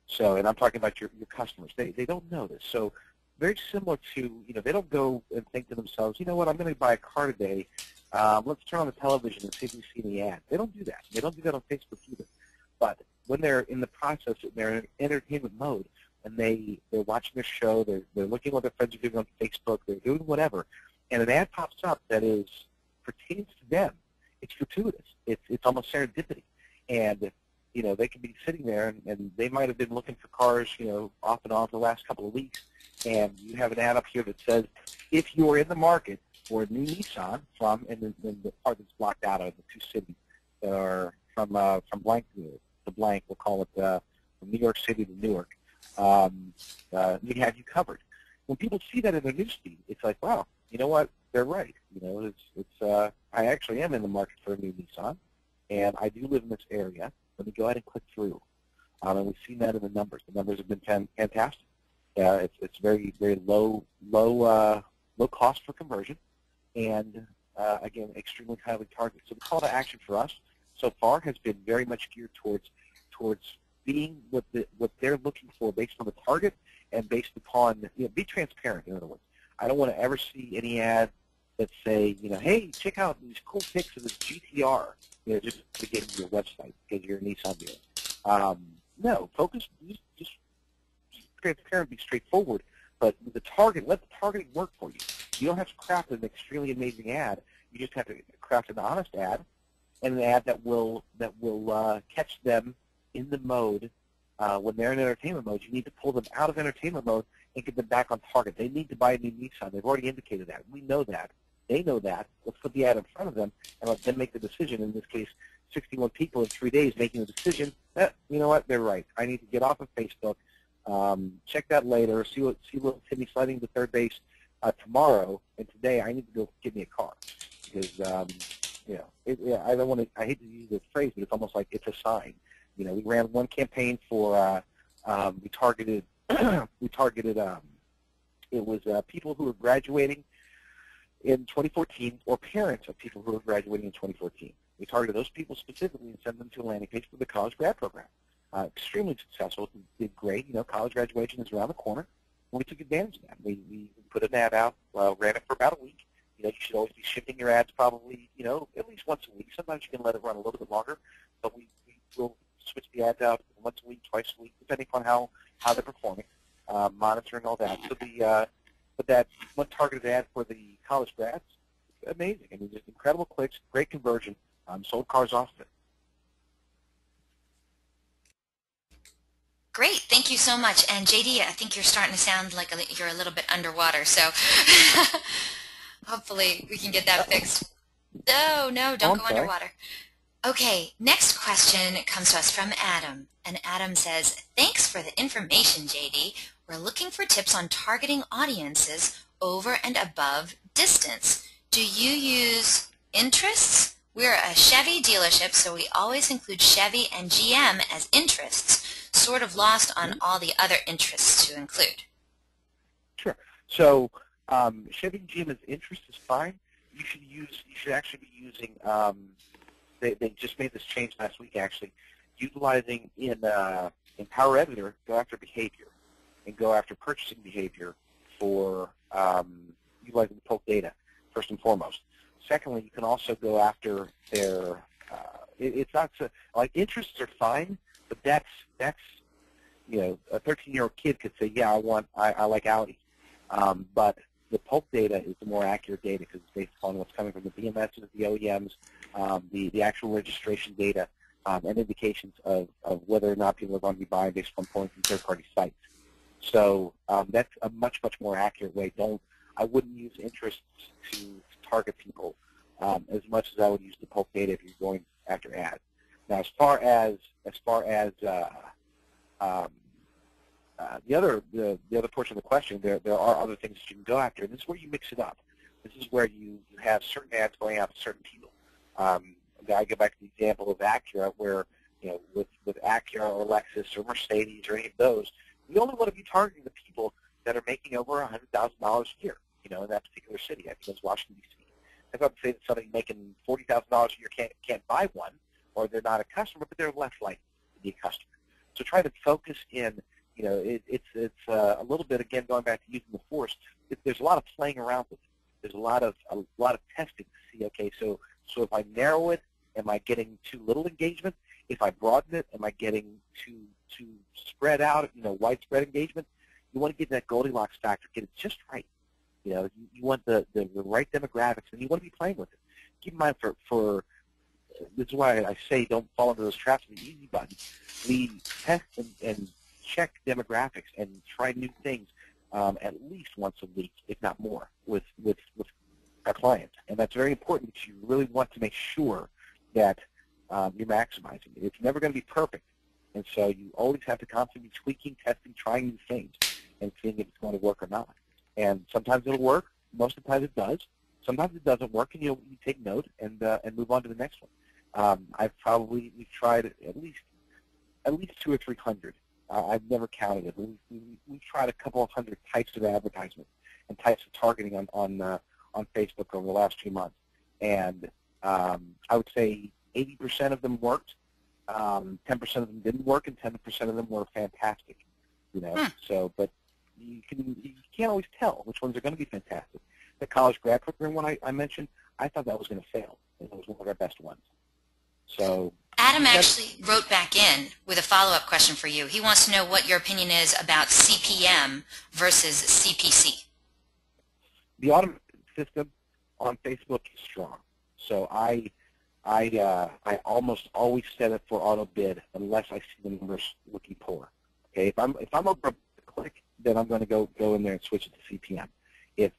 So, and I'm talking about your customers. They don't know this. So very similar to, they don't go and think to themselves, you know what, I'm going to buy a car today. Let's turn on the television and see if we see any ad. They don't do that. They don't do that on Facebook either. But when they're in the process, they're in entertainment mode, and they're watching their show, they're looking at what their friends are doing on Facebook, they're doing whatever, and an ad pops up that pertains to them. It's gratuitous. It's almost serendipity. And, they can be sitting there, and they might have been looking for cars, off and on for the last couple of weeks, and you have an ad up here that says, if you're in the market for a new Nissan and the part that's blocked out of the 2 cities that are from blank to blank, we'll call it from New York City to Newark, we have you covered. When people see that in their newsfeed, it's like, wow, you know what? They're right. I actually am in the market for a new Nissan, and I do live in this area. Let me go ahead and click through. And we've seen that in the numbers. The numbers have been fantastic. It's very, very low cost for conversion, and again, extremely highly targeted. So the call to action for us so far has been very much geared towards being what they're looking for based on the target and based upon, be transparent, in other words. I don't want to ever see any ads that say, hey, check out these cool pics of this GTR, just to get to your website because you're a Nissan dealer. No, focus, just transparent, be straightforward. But with the target, let the targeting work for you. You don't have to craft an extremely amazing ad. You just have to craft an honest ad, and an ad that will catch them in the mode when they're in entertainment mode. You need to pull them out of entertainment mode and get them back on target. They need to buy a new Nissan. They've already indicated that. We know that. They know that. Let's put the ad in front of them and let them make the decision. In this case, 61 people in 3 days making the decision. You know what? They're right. I need to get off of Facebook. Check that later. See little Timmy sliding to third base tomorrow. And today, I need to go get me a car because I don't want to. I hate to use this phrase, but it's almost like it's a sign. We ran one campaign for we targeted it was people who were graduating in 2014 or parents of people who were graduating in 2014. We targeted those people specifically and sent them to a landing page for the college grad program. Extremely successful. Did great. College graduation is around the corner. And we took advantage of that. We put an ad out, ran it for about a week. You should always be shifting your ads probably, at least once a week. Sometimes you can let it run a little bit longer, but we will switch the ads out once a week, twice a week, depending on how they're performing, monitoring all that. So but that one targeted ad for the college grads, amazing. I mean, just incredible clicks, great conversion, sold cars off of it. Great, thank you so much. And JD, I think you're starting to sound like you're a little bit underwater, so hopefully we can get that fixed. No, don't go underwater. Okay, next question comes to us from Adam. And Adam says, thanks for the information, JD. We're looking for tips on targeting audiences over and above distance. Do you use interests? We're a Chevy dealership, so we always include Chevy and GM as interests, sort of lost on all the other interests to include. Sure. So Chevy and GM as interest is fine. You should actually be using, they just made this change last week actually, utilizing in Power Editor, go after behavior and go after purchasing behavior for utilizing the Polk data, first and foremost. Secondly, you can also go after their, it's not so, like interests are fine, but that's a 13-year-old kid could say, yeah, I like Audi. But the Polk data is the more accurate data because it's based upon what's coming from the BMSs, the OEMs, the actual registration data, and indications of whether or not people are going to be buying based upon pulling from third-party sites. So that's a much, much more accurate way. I wouldn't use interests to target people as much as I would use the Polk data if you're going after ads. Now, as far as the other portion of the question, there are other things that you can go after, and this is where you mix it up. This is where you have certain ads going out to certain people. I go back to the example of Acura, where with Acura or Lexus or Mercedes or any of those, we only want to be targeting the people that are making over $100,000 a year, in that particular city. I think it's Washington, D.C. That's not to say that somebody making $40,000 a year can't buy one, or they're not a customer, but they're less likely to be a customer. So try to focus in. It's a little bit, again, going back to using the force. There's a lot of playing around with it. There's a lot of testing to see. Okay, so if I narrow it, am I getting too little engagement? If I broaden it, am I getting too spread out? Widespread engagement. You want to get that Goldilocks factor, get it just right. You want the right demographics, and you want to be playing with it. Keep in mind, for this is why I say don't fall into those traps of the easy button. We test and check demographics and try new things at least once a week, if not more, with our clients. And that's very important because you really want to make sure that you're maximizing it. It's never going to be perfect. And so you always have to constantly be tweaking, testing, trying new things, and seeing if it's going to work or not. And sometimes it'll work. Most of the time it does. Sometimes it doesn't work, and you take note and move on to the next one. We've tried at least 200 or 300. I've never counted it. We've tried a couple of hundred types of advertisements and types of targeting on Facebook over the last few months, and I would say 80% of them worked, 10% of them didn't work, and 10% of them were fantastic. So, but you can't always tell which ones are going to be fantastic. The college grad program one I mentioned, I thought that was going to fail. It was one of our best ones. So Adam actually wrote back in with a follow-up question for you. He wants to know what your opinion is about CPM versus CPC. The automated system on Facebook is strong. So I almost always set it for auto bid unless I see the numbers looking poor. Okay, if I'm over a click, then I'm going to go in there and switch it to CPM. If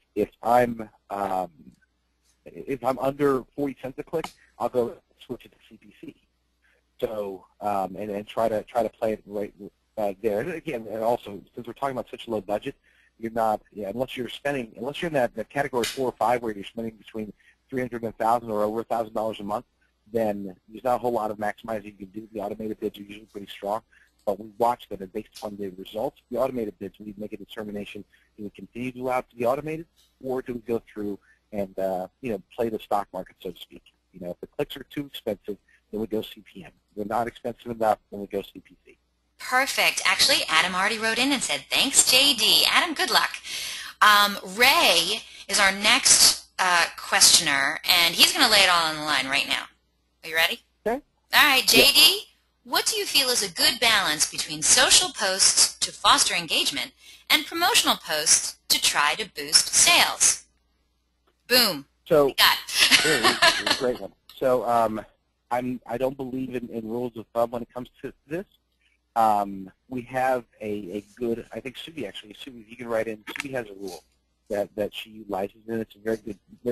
I'm under 40 cents a click, I'll go switch it to CPC. So and try to play it right there. And again, and also since we're talking about such a low budget, you're not unless you're in that category 4 or 5 where you're spending between $300 and $1,000 or over $1,000 a month, then there's not a whole lot of maximizing you can do. The automated bids are usually pretty strong, but we watch them, and based on the results, the automated bids, we make a determination: do we continue to allow it to be automated, or do we go through and play the stock market, so to speak? If the clicks are too expensive, then we go CPM. If they're not expensive enough, then we go CPC. Perfect. Actually, Adam already wrote in and said, thanks, JD. Adam, good luck. Ray is our next questioner, and he's going to lay it all on the line right now. Are you ready? Okay. All right, JD, yeah. What do you feel is a good balance between social posts to foster engagement and promotional posts to try to boost sales? Boom. So, we got it. Great one. So I don't believe in rules of thumb when it comes to this. We have a good, I think Subi actually, Subi, you can write in, Subi has a rule that she utilizes, and it's a very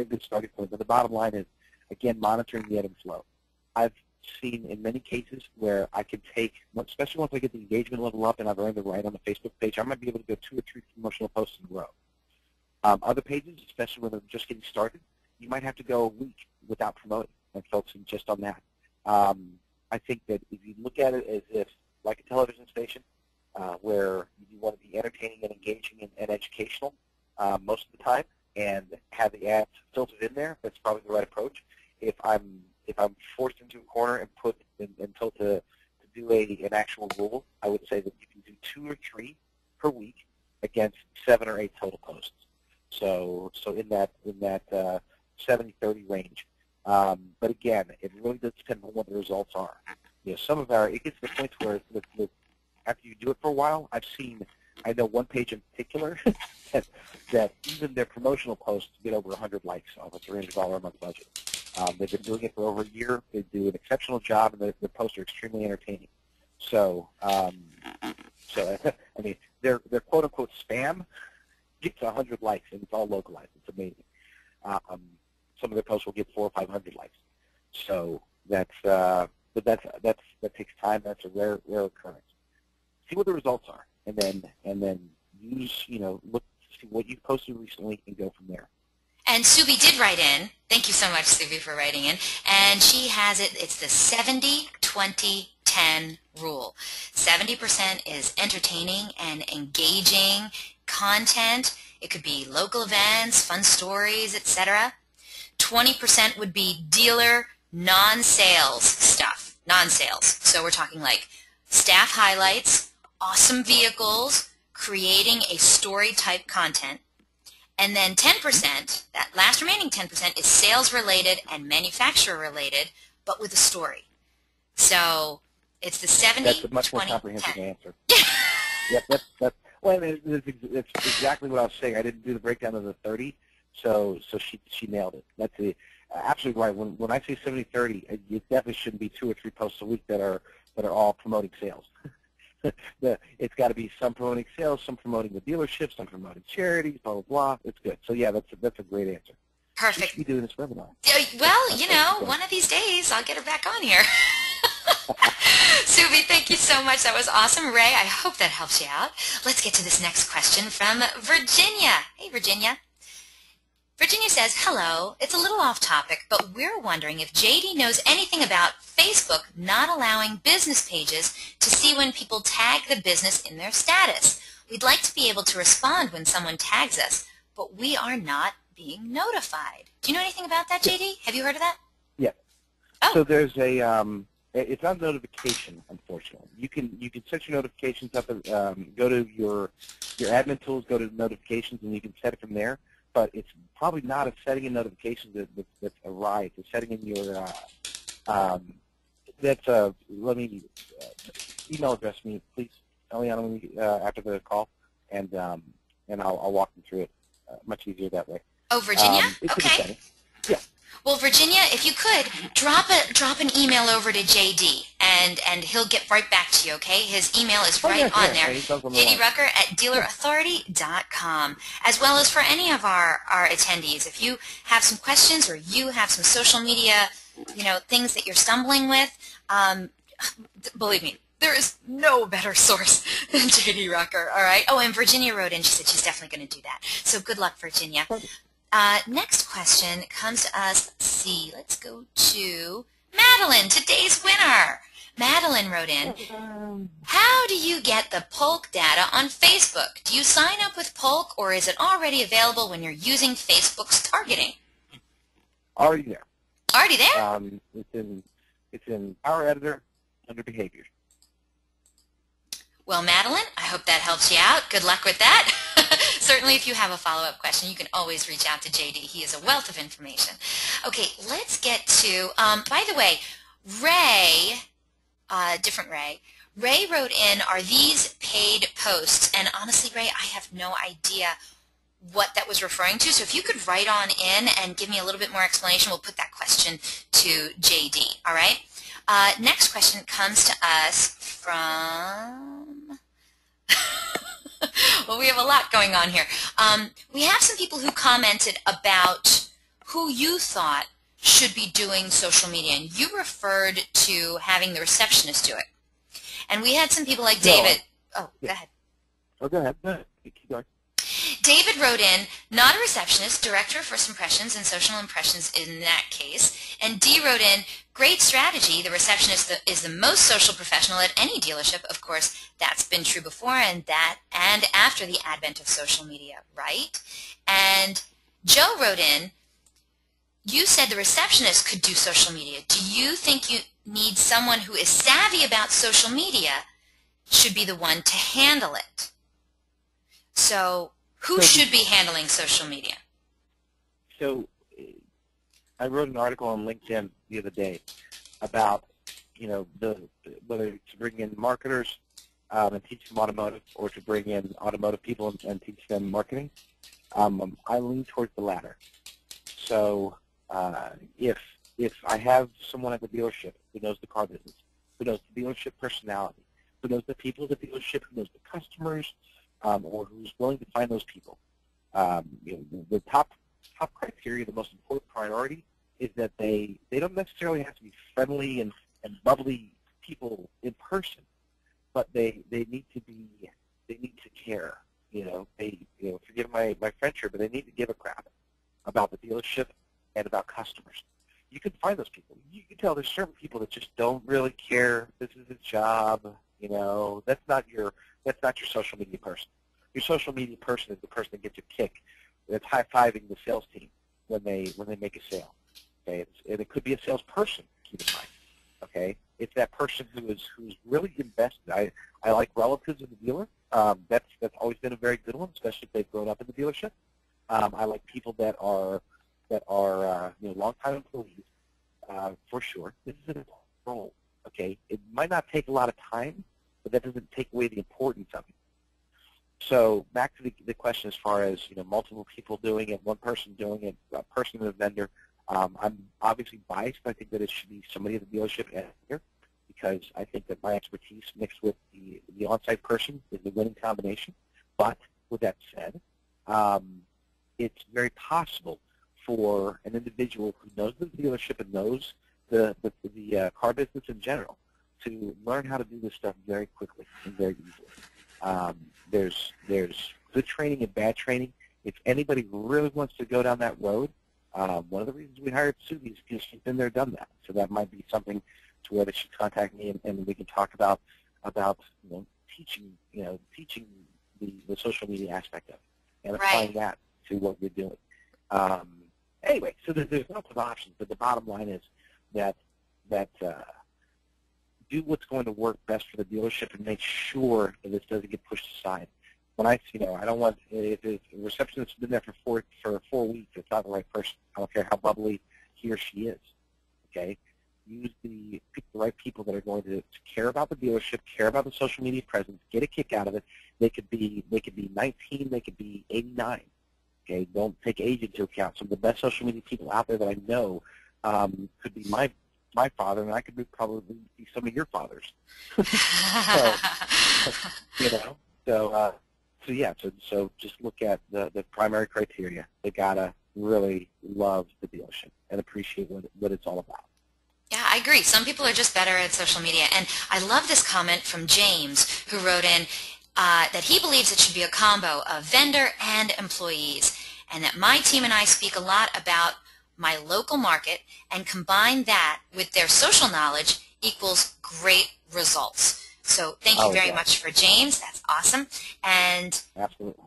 good starting point. But the bottom line is, again, monitoring the ebb and flow. I've seen in many cases where I can take, especially once I get the engagement level up and I've earned the right on the Facebook page, I might be able to go 2 or 3 promotional posts in a row. Other pages, especially when they're just getting started, you might have to go a week without promoting and focusing just on that. I think that if you look at it as if, like a television station, where you want to be entertaining and engaging and educational most of the time, and have the ads filtered in there, that's probably the right approach. If I'm forced into a corner and told to do an actual rule, I would say that you can do 2 or 3 per week against 7 or 8 total posts. So in that 70-30 range. But again, it really does depend on what the results are. Some of it gets to the point where after you do it for a while, I know one page in particular that even their promotional posts get over 100 likes on a $300 a month budget. They've been doing it for over a year. They do an exceptional job, and the posts are extremely entertaining. So I mean, their quote unquote spam gets 100 likes, and it's all localized. It's amazing. Some of their posts will get 400 or 500 likes. So that takes time. That's a rare occurrence. See what the results are, and then use look to see what you've posted recently and go from there. And Subi did write in. Thank you so much, Subi, for writing in. And she has it. It's the 70-20-10 rule. 70% is entertaining and engaging content. It could be local events, fun stories, etc. 20% would be dealer non-sales stuff. Non-sales. So we're talking like staff highlights, awesome vehicles, creating a story-type content. And then 10%, that last remaining 10%, is sales-related and manufacturer-related, but with a story. So it's the 70-20-10. That's a much more comprehensive answer. Yep, that's well, it's exactly what I was saying. I didn't do the breakdown of the 30, so she nailed it. That's absolutely right. When I say 70-30, it definitely shouldn't be 2 or 3 posts a week that are all promoting sales. It's got to be some promoting sales, some promoting the dealership, some promoting charities, blah, blah, blah. It's good. So, yeah, that's a great answer. Perfect. You should be doing this webinar. Well, one of these days I'll get her back on here. Subi, thank you so much. That was awesome. Ray, I hope that helps you out. Let's get to this next question from Virginia. Hey, Virginia. Virginia says, hello, it's a little off topic, but we're wondering if JD knows anything about Facebook not allowing business pages to see when people tag the business in their status. We'd like to be able to respond when someone tags us, but we are not being notified. Do you know anything about that, JD? Have you heard of that? Yeah. Oh. So there's It's not a notification, unfortunately. You can set your notifications up. Go to your admin tools, go to notifications, and you can set it from there. But it's probably not a setting in notifications that's a right. It's setting in your let me email address me, please, Eliana, after the call, and I'll walk you through it. Much easier that way. Oh, Virginia? It's in the Okay. setting. Yeah. Well, Virginia, if you could, drop an email over to JD, and he'll get right back to you, okay? His email is right on there, jdrucker@dealerauthority.com, as well as for any of our attendees. If you have some questions or you have some social media, things that you're stumbling with, believe me, there is no better source than JD Rucker, all right? Oh, and Virginia wrote in. She said she's definitely going to do that. So good luck, Virginia. Next question comes to us. Let's see. Let's go to Madeline, today's winner. Madeline wrote in, how do you get the Polk data on Facebook? Do you sign up with Polk, or is it already available when you're using Facebook's targeting? Already there. Already there? It's in Power Editor under Behaviors. Well, Madeline, I hope that helps you out. Good luck with that. Certainly, if you have a follow-up question, you can always reach out to JD. He is a wealth of information. Okay, let's get to, by the way, Ray, different Ray wrote in, are these paid posts? And honestly, Ray, I have no idea what that was referring to. So if you could write on in and give me a little bit more explanation, we'll put that question to JD, all right? Next question comes to us from... Well, we have a lot going on here. We have some people who commented about who you thought should be doing social media, and you referred to having the receptionist do it. And we had some people like David. Oh, yeah. Go ahead. Oh, go ahead. Keep going. David wrote in, not a receptionist, director of first impressions and social impressions in that case. And Dee wrote in, great strategy. The receptionist is the most social professional at any dealership. Of course, that's been true before and after the advent of social media, right? And Joe wrote in, you said the receptionist could do social media. Do you think you need someone who is savvy about social media should be the one to handle it? So who should be handling social media? So I wrote an article on LinkedIn the other day about, whether to bring in marketers and teach them automotive, or to bring in automotive people and teach them marketing. I lean towards the latter. So if I have someone at the dealership who knows the car business, who knows the dealership personality, who knows the people at the dealership, who knows the customers, or who's willing to find those people. The top criteria, the most important priority, is that they don't necessarily have to be friendly and bubbly people in person, but they need to care. Forgive my French here, but they need to give a crap about the dealership and about customers. You can find those people. You can tell there's certain people that just don't really care. This is a job. That's not your social media person. Your social media person is the person that gets a kick, that's high-fiving the sales team when they make a sale. Okay, and it could be a salesperson. Keep in mind. Okay, it's that person who's really invested. I like relatives of the dealer. That's always been a very good one, especially if they've grown up in the dealership. I like people that are long-time employees, for sure. This is an important role. Okay, it might not take a lot of time, but that doesn't take away the importance of it. So back to the question as far as multiple people doing it, one person doing it, a person and a vendor. I'm obviously biased. I think that it should be somebody at the dealership and here, because I think that my expertise mixed with the on-site person is the winning combination. But with that said, it's very possible for an individual who knows the dealership and knows the car business in general to learn how to do this stuff very quickly and very easily. There's good training and bad training. If anybody really wants to go down that road, one of the reasons we hired Sue is because she's been there, done that. So that might be something to where they should contact me and we can talk about teaching the social media aspect of it and applying that to what you're doing. Anyway, so there's lots of options, but the bottom line is that do what's going to work best for the dealership and make sure that this doesn't get pushed aside. When I don't want, if a receptionist has been there for 4 weeks, it's not the right person. I don't care how bubbly he or she is. Okay, pick the right people that are going to care about the dealership, care about the social media presence, get a kick out of it. They could be 19, they could be 89. Okay, don't take age into account. Some of the best social media people out there that I know could be my father, and I could probably be some of your fathers. So just look at the primary criteria. They gotta really love the dealership and appreciate what it's all about. Yeah, I agree. Some people are just better at social media. And I love this comment from James, who wrote in that he believes it should be a combo of vendor and employees, and that my team and I speak a lot about my local market and combine that with their social knowledge equals great results. So thank you very much for James. That's awesome. And absolutely.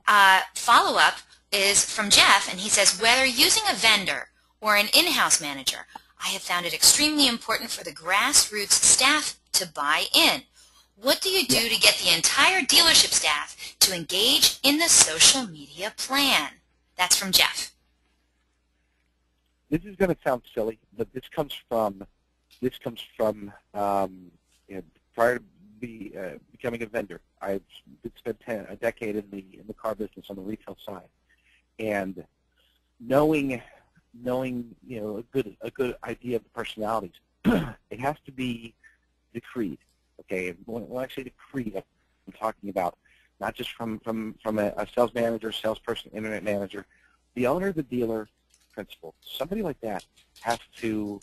Follow-up is from Jeff, and he says, whether using a vendor or an in-house manager, I have found it extremely important for the grassroots staff to buy in. What do you do to get the entire dealership staff to engage in the social media plan? That's from Jeff. This is going to sound silly, but this comes from prior to becoming a vendor. I've spent a decade in the car business on the retail side, and knowing a good idea of the personalities, it has to be decreed. Okay, when I say decreed, I'm talking about not just from a sales manager, salesperson, internet manager, the owner, the dealer, principal. Somebody like that has to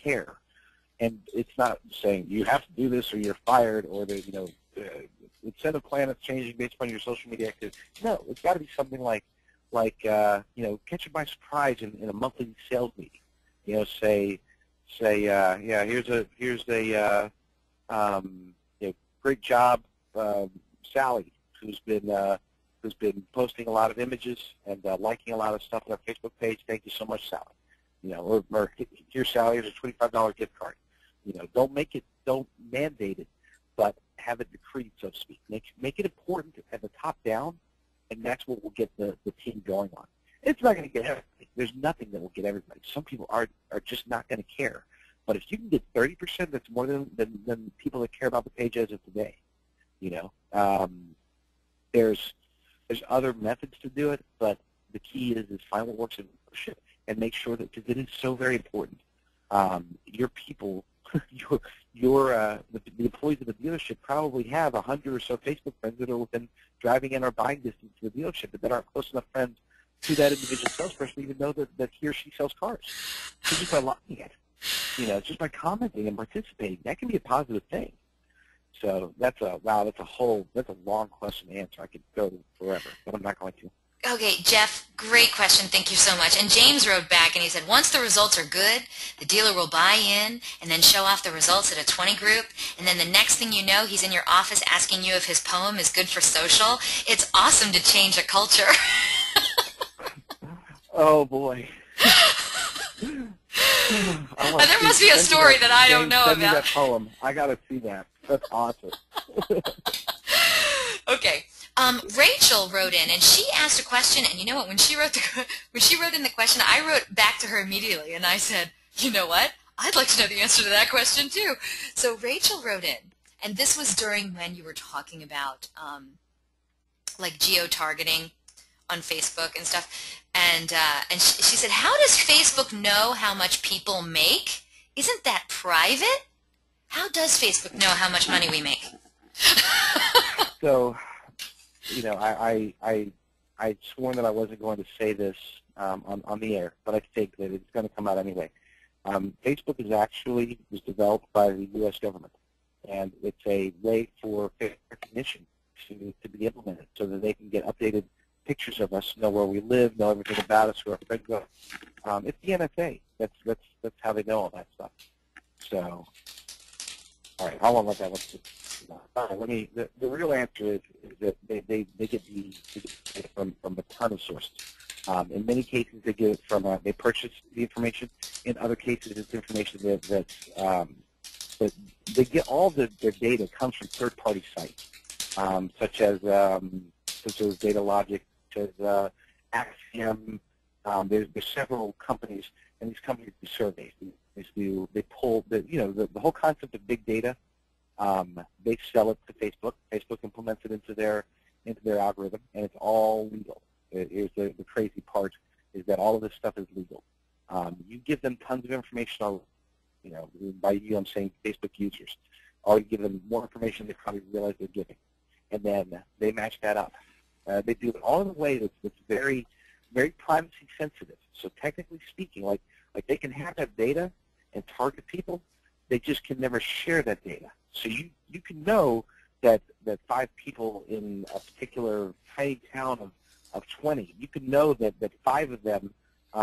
care, and it's not saying you have to do this or you're fired, or the incentive plan is changing based upon your social media activity. No, it's got to be something like catch it by surprise in a monthly sales meeting. Say here's a great job, Sally, who's been posting a lot of images and liking a lot of stuff on our Facebook page. Thank you so much, Sally. Or here's Sally, here's a $25 gift card. Don't mandate it, but have it decreed, so to speak. Make it important at the top down, and that's what will get the team going on. It's not going to get everybody. There's nothing that will get everybody. Some people are just not going to care. But if you can get 30%, that's more than people that care about the page as of today. There's other methods to do it, but the key is find what works in leadership and make sure that, because it is so very important. Your people, the employees of the dealership probably have 100 or so Facebook friends that are within driving in or buying distance to the dealership, but that aren't close enough friends to that individual salesperson to even know that he or she sells cars. So just by liking it, just by commenting and participating, that can be a positive thing. So that's a long question to answer. I could go forever, but I'm not going to. Okay, Jeff, great question. Thank you so much. And James wrote back, and he said, once the results are good, the dealer will buy in and then show off the results at a 20 group, and then the next thing you know, he's in your office asking you if his poem is good for social. It's awesome to change a culture. Oh, boy. There must be a story that I don't know about. Send me that poem. I got to see that. That's awesome. Okay. Rachel wrote in, and she asked a question, and you know what? When she wrote in the question, I wrote back to her immediately, and I said, you know what? I'd like to know the answer to that question too. So Rachel wrote in, and this was during when you were talking about like geo-targeting on Facebook and stuff, and she said, how does Facebook know how much people make? Isn't that private? How does Facebook know how much money we make? So, I'd sworn that I wasn't going to say this on the air, but I think that it's going to come out anyway. Facebook was developed by the U.S. government, and it's a way for face recognition to be implemented so that they can get updated pictures of us, know where we live, know everything about us, where our friends go. It's the NSA. That's how they know all that stuff. So, all right, I won't let that one sit. All right, the real answer is that they get the data from a ton of sources. In many cases, they get it from they purchase the information. In other cases, it's information but they get all their data comes from third-party sites, such as DataLogic, such as Axiom. There's several companies, and these companies do surveys. They pull the whole concept of big data. They sell it to Facebook. Facebook implements it into their algorithm, and it's all legal. Here's the crazy part: is that all of this stuff is legal. You give them tons of information. By you, I'm saying Facebook users. Or you give them more information they probably realize they're giving, and then they match that up. They do it all in a way that's very, very privacy sensitive. So technically speaking, like they can have that data and target people, they just can never share that data. So you can know that 5 people in a particular tiny town of 20, you can know that 5 of them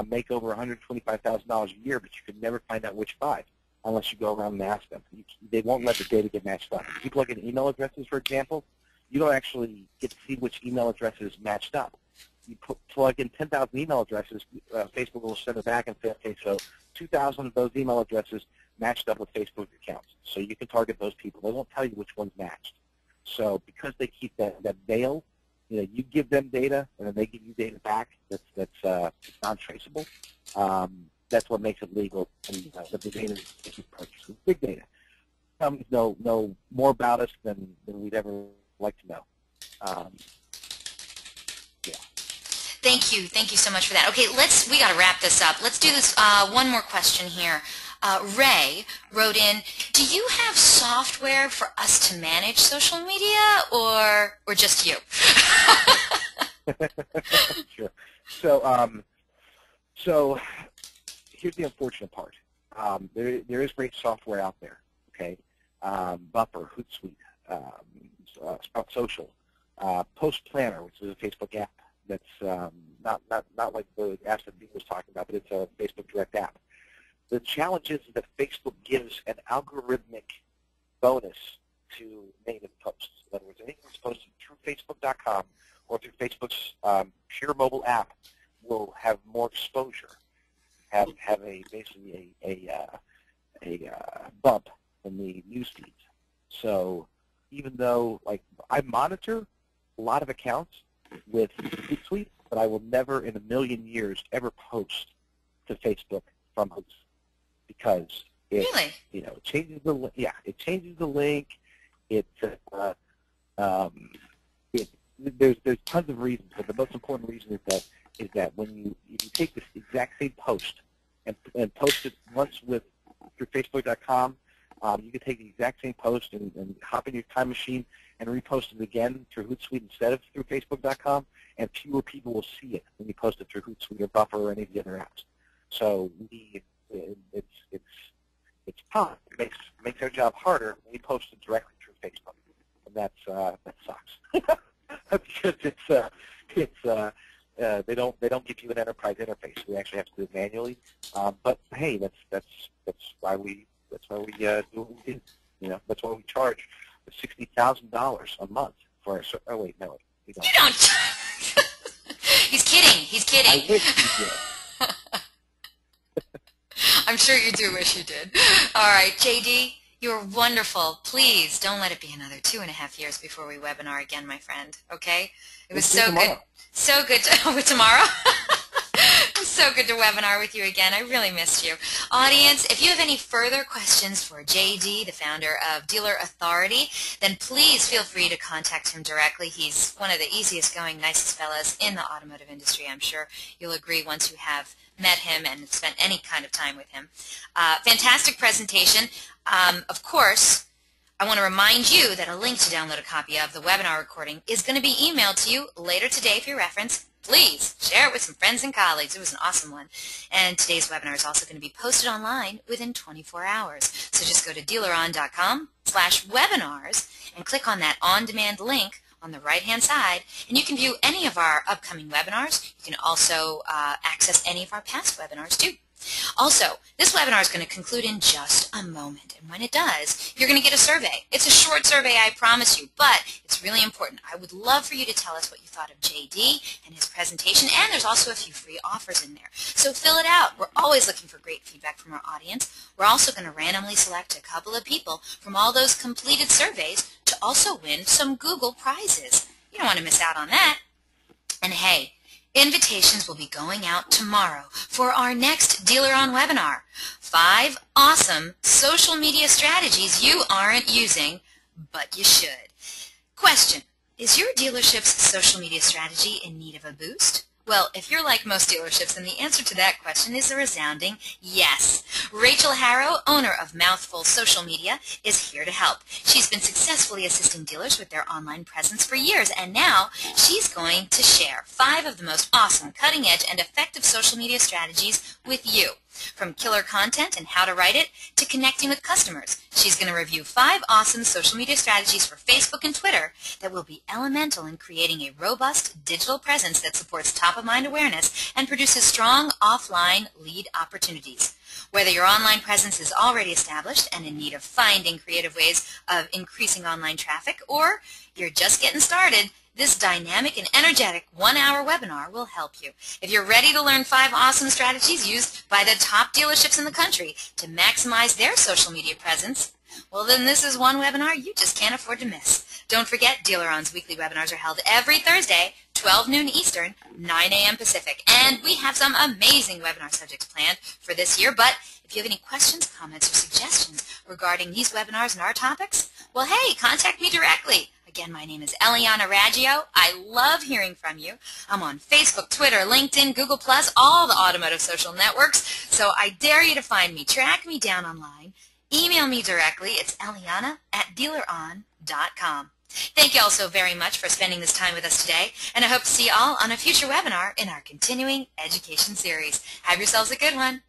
make over $125,000 a year, but you can never find out which 5 unless you go around and ask them. They won't let the data get matched up. If you plug in email addresses, for example, you don't actually get to see which email addresses matched up. You plug in 10,000 email addresses, Facebook will send it back and say, okay, so 2,000 of those email addresses matched up with Facebook accounts. So you can target those people. They won't tell you which ones matched. So because they keep that veil, you give them data, and then they give you data back that's non-traceable. That's what makes it legal, and the data that you purchase is big data. Companies know more about us than we'd ever like to know. Yeah. Thank you so much for that. Okay, we got to wrap this up. Let's do this. One more question here. Ray wrote in, do you have software for us to manage social media, or just you? Sure. So here's the unfortunate part. There is great software out there. Okay, Buffer, Hootsuite, Sprout Social, Post Planner, which is a Facebook app that's not like the apps that Dean was talking about, but it's a Facebook direct app. The challenge is that Facebook gives an algorithmic bonus to native posts. In other words, anything that's posted through Facebook.com or through Facebook's pure mobile app will have more exposure, have basically a bump in the news feeds. So even though I monitor a lot of accounts with Hootsuite, but I will never in a million years ever post to Facebook from Hootsuite. Because it changes the link. There's tons of reasons, but the most important reason is that when if you take this exact same post and post it once through Facebook.com, you can take the exact same post and hop in your time machine and repost it again through Hootsuite instead of through Facebook.com, and fewer people will see it when you post it through Hootsuite or Buffer or any of the other apps. So it's tough. It makes our job harder when we post it directly through Facebook, and that sucks because they don't give you an enterprise interface. We actually have to do it manually. But hey, that's why we do what we do. That's why we charge $60,000 a month for our. Oh wait, no, we don't. You don't. He's kidding. I wish we did. I'm sure you do wish you did. All right, JD, you're wonderful. Please don't let it be another 2.5 years before we webinar again, my friend. Okay? It was so good. So good tomorrow. It was so good to webinar with you again. I really missed you. Audience, if you have any further questions for JD, the founder of Dealer Authority, then please feel free to contact him directly. He's one of the easiest going, nicest fellows in the automotive industry. I'm sure you'll agree once you have met him and spent any kind of time with him. Fantastic presentation. Of course, I want to remind you that a link to download a copy of the webinar recording is going to be emailed to you later today for your reference. Please share it with some friends and colleagues. It was an awesome one. And today's webinar is also going to be posted online within 24 hours. So just go to dealeron.com/webinars and click on that on-demand link on the right-hand side, and you can view any of our upcoming webinars. You can also access any of our past webinars, too. Also, this webinar is going to conclude in just a moment, and when it does, you're going to get a survey. It's a short survey, I promise you, but it's really important. I would love for you to tell us what you thought of JD and his presentation, and there's also a few free offers in there. So fill it out. We're always looking for great feedback from our audience. We're also going to randomly select a couple of people from all those completed surveys to also win some Google prizes. You don't want to miss out on that. And hey, invitations will be going out tomorrow for our next Dealer On webinar. 5 awesome social media strategies you aren't using, but you should. Question: is your dealership's social media strategy in need of a boost? Well, if you're like most dealerships, then the answer to that question is a resounding yes. Rachel Harrow, owner of Mouthful Social Media, is here to help. She's been successfully assisting dealers with their online presence for years, and now she's going to share 5 of the most awesome, cutting-edge, and effective social media strategies with you. From killer content and how to write it to connecting with customers, she's going to review 5 awesome social media strategies for Facebook and Twitter that will be elemental in creating a robust digital presence that supports top-of-mind awareness and produces strong offline lead opportunities. Whether your online presence is already established and in need of finding creative ways of increasing online traffic, or you're just getting started, this dynamic and energetic 1-hour webinar will help you. If you're ready to learn 5 awesome strategies used by the top dealerships in the country to maximize their social media presence, well, then this is one webinar you just can't afford to miss. Don't forget, Dealer On's weekly webinars are held every Thursday, 12 noon Eastern, 9 a.m. Pacific. And we have some amazing webinar subjects planned for this year. But if you have any questions, comments, or suggestions regarding these webinars and our topics, well, hey, contact me directly. Again, my name is Eliana Raggio. I love hearing from you. I'm on Facebook, Twitter, LinkedIn, Google+, all the automotive social networks. So I dare you to find me. Track me down online. Email me directly. It's eliana@dealeron.com. Thank you all so very much for spending this time with us today, and I hope to see you all on a future webinar in our continuing education series. Have yourselves a good one.